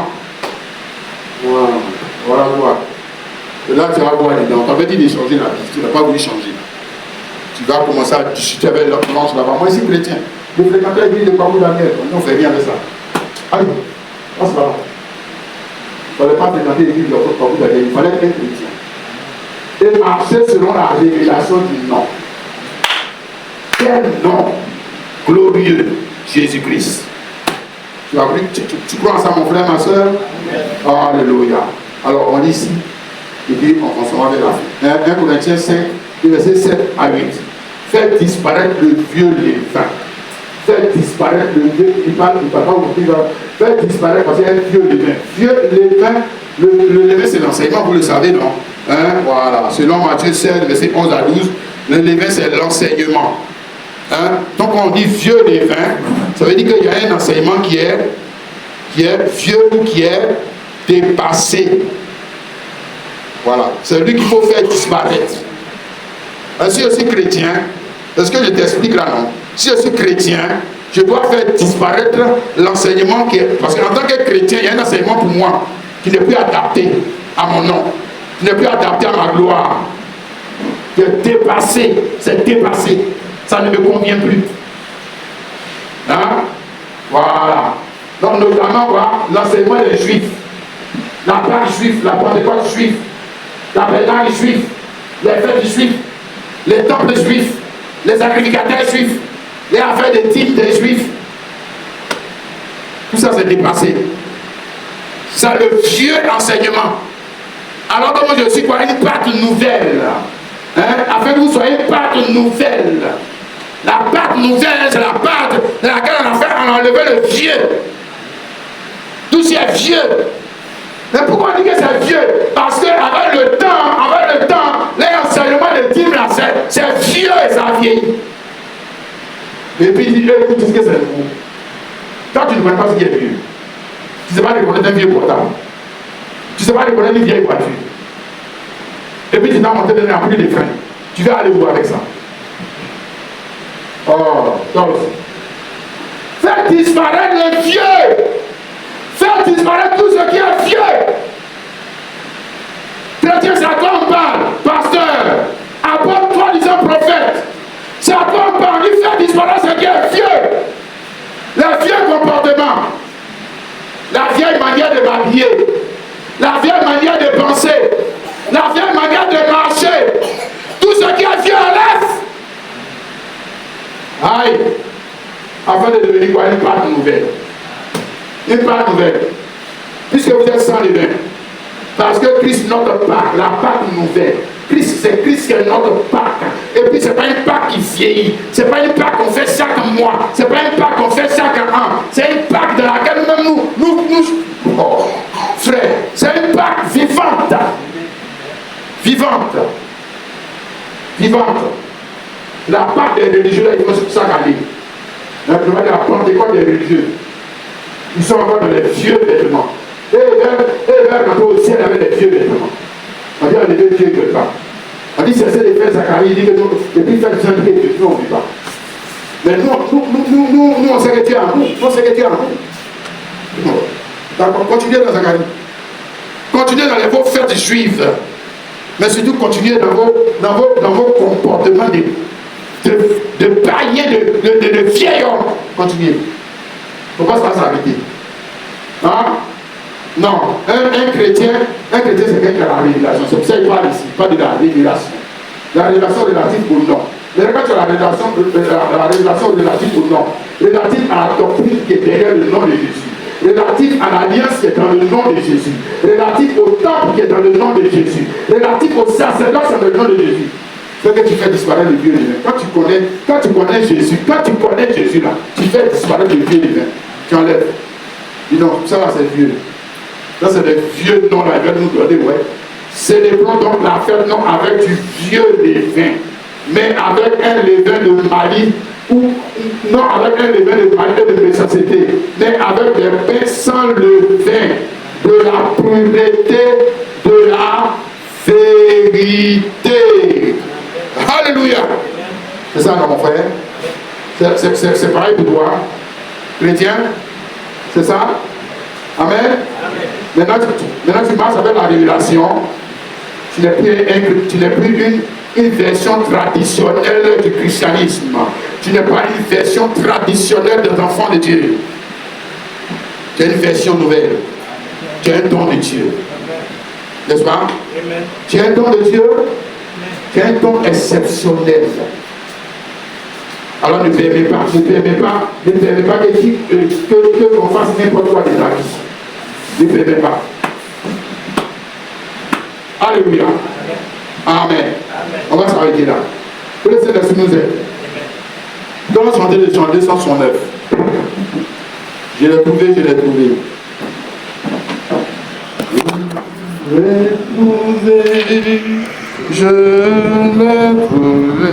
Voilà quoi. Et là, tu vas voir les dents. Tu avais dit de changer la vie. Tu n'as pas voulu changer. Tu vas commencer à discuter avec l'autre manche là-bas. Moi, je suis chrétien. Je fréquentais l'église de Pabou Daniel. On ne fait rien avec ça. Allez, passe là-bas. Il ne fallait pas fréquenter l'église de Pabou Daniel. Il fallait être chrétien. Et marcher selon la révélation du nom. Quel nom glorieux, Jésus-Christ. Tu crois en ça, mon frère, ma soeur? Alléluia. Alors, on lit ici, et puis on consomme avec la fin. 1 Corinthiens 5, verset 7 à 8. Faites disparaître le vieux levain. Faites disparaître le vieux. Il parle pas beaucoup. Faites disparaître parce qu'il y a un vieux levain. Vieux levain, le levain, c'est l'enseignement, vous le savez, non? Hein? Voilà. Selon Matthieu 16, verset 11 à 12, le levain, c'est l'enseignement. Hein? Donc on dit vieux levain, ça veut dire qu'il y a un enseignement qui est vieux ou qui est dépassé. Voilà, c'est lui qu'il faut faire disparaître. Si je suis chrétien, est-ce que je t'explique là non? Si je suis chrétien, je dois faire disparaître l'enseignement qui est. Parce qu'en tant que chrétien, il y a un enseignement pour moi qui n'est plus adapté à mon nom, qui n'est plus adapté à ma gloire, qui est dépassé, c'est dépassé. Ça ne me convient plus. Hein? Voilà. Donc notamment l'enseignement des juifs, la Pâque juive, la Pentecôte juive, la Pénale juive, les fêtes juives, les temples juifs, les sacrificateurs juifs, les affaires des types des juifs. Tout ça c'est dépassé. C'est le vieux enseignement. Alors que moi je suis quoi? Une Pâque nouvelle. Hein? Afin que vous soyez une Pâque nouvelle. La Pâque nouvelle, c'est la Pâque dans laquelle on a enlevé le vieux. Tout ce qui est vieux. Mais pourquoi on dit que c'est vieux? Parce qu'avec le temps, l'enseignement de dîmes là, c'est vieux et ça vieillit. Et puis il dit, écoute, ce que c'est nouveau. Toi, tu ne connais pas ce qui est vieux. Tu ne sais pas reconnaître un vieux portable. Tu ne sais pas reconnaître une vieille voiture. Et puis tu t'as monté dans un coup de frein. Tu vas aller où avec ça? Oh, toi aussi. Faites disparaître le vieux. Faites disparaître tout ce qui est vieux. Chrétien, c'est à toi on parle. Pasteur, apôtre, toi disant prophète. C'est à toi on parle. Il fait disparaître ce qui est vieux. Le vieux comportement. La vieille manière de m'habiller. La vieille manière de penser. La vieille manière de marcher. Tout ce qui est vieux, enlève. Aïe. Afin de devenir quoi? Une Pâque nouvelle. Une Pâque nouvelle. Puisque vous êtes sans levain. Parce que Christ notre Pâque, la Pâque nouvelle. C'est Christ qui est notre Pâque. Et puis c'est pas une Pâque qui vieillit. C'est pas une Pâque qu'on fait chaque mois. C'est pas une Pâque qu'on fait chaque an. C'est une Pâque dans laquelle même nous oh, frère, c'est une Pâque vivante. Vivante. Vivante. La Pâque des religieux, là, ils vont chaque année. La Pentecôte des religieux. Ils sont encore dans les vieux vêtements. Et vers quand au ciel avec les vieux vêtements. On dit on est des vieux vêtements. On dit c'est les frères Zacharie, il dit que nous, depuis faire du sang, nous on ne vit pas. Mais nous on sait que tu es en nous. On sait que tu es en nous. D'accord, continuez dans Zacharie. Continuez dans les vos fêtes juives. Mais surtout continuez dans vos comportements de païens, de vieil homme. Continuez. Il ne faut pas s'arrêter. Hein? Non. Un chrétien, c'est quelqu'un qui a la révélation. C'est pour ça qu'il parle ici, pas de la révélation. La révélation relative au nom. Mais quand tu as la révélation relative au nom, relative à la doctrine qui est derrière le nom de Jésus, relative à l'alliance qui est dans le nom de Jésus, relative au temple qui est dans le nom de Jésus, relative au sacerdoce dans le nom de Jésus. C'est que tu fais disparaître le vieux divin. Quand tu connais Jésus, là, tu fais disparaître le vieux divin. Tu enlèves. Dis non, ça là c'est vieux. Ça c'est des vieux noms là, ils veulent nous donner, ouais. Célébrons donc la fête non avec du vieux levain, mais avec un levain de Mali, ou non avec un levain de Mali et de méchanceté, mais avec des pains sans levain, de la pureté, de la vérité. Alléluia. C'est ça, non, mon frère? C'est pareil pour toi. Chrétien? C'est ça? Amen? Maintenant, tu marches avec la révélation. Tu n'es plus une version traditionnelle du christianisme. Tu n'es pas une version traditionnelle des enfants de Dieu. Tu es une version nouvelle. Tu es un don de Dieu. N'est-ce pas? Amen. Tu es un don de Dieu. Tu es un don exceptionnel. Alors ne permets pas que l'on fasse n'importe quoi de ta vie. Ne permets pas. Alléluia. Amen. Amen. On va s'arrêter là. Que le Seigneur nous aide. Dans la santé de Jean 209. Je l'ai trouvé. Je l'ai trouvé. Je l'ai trouvé.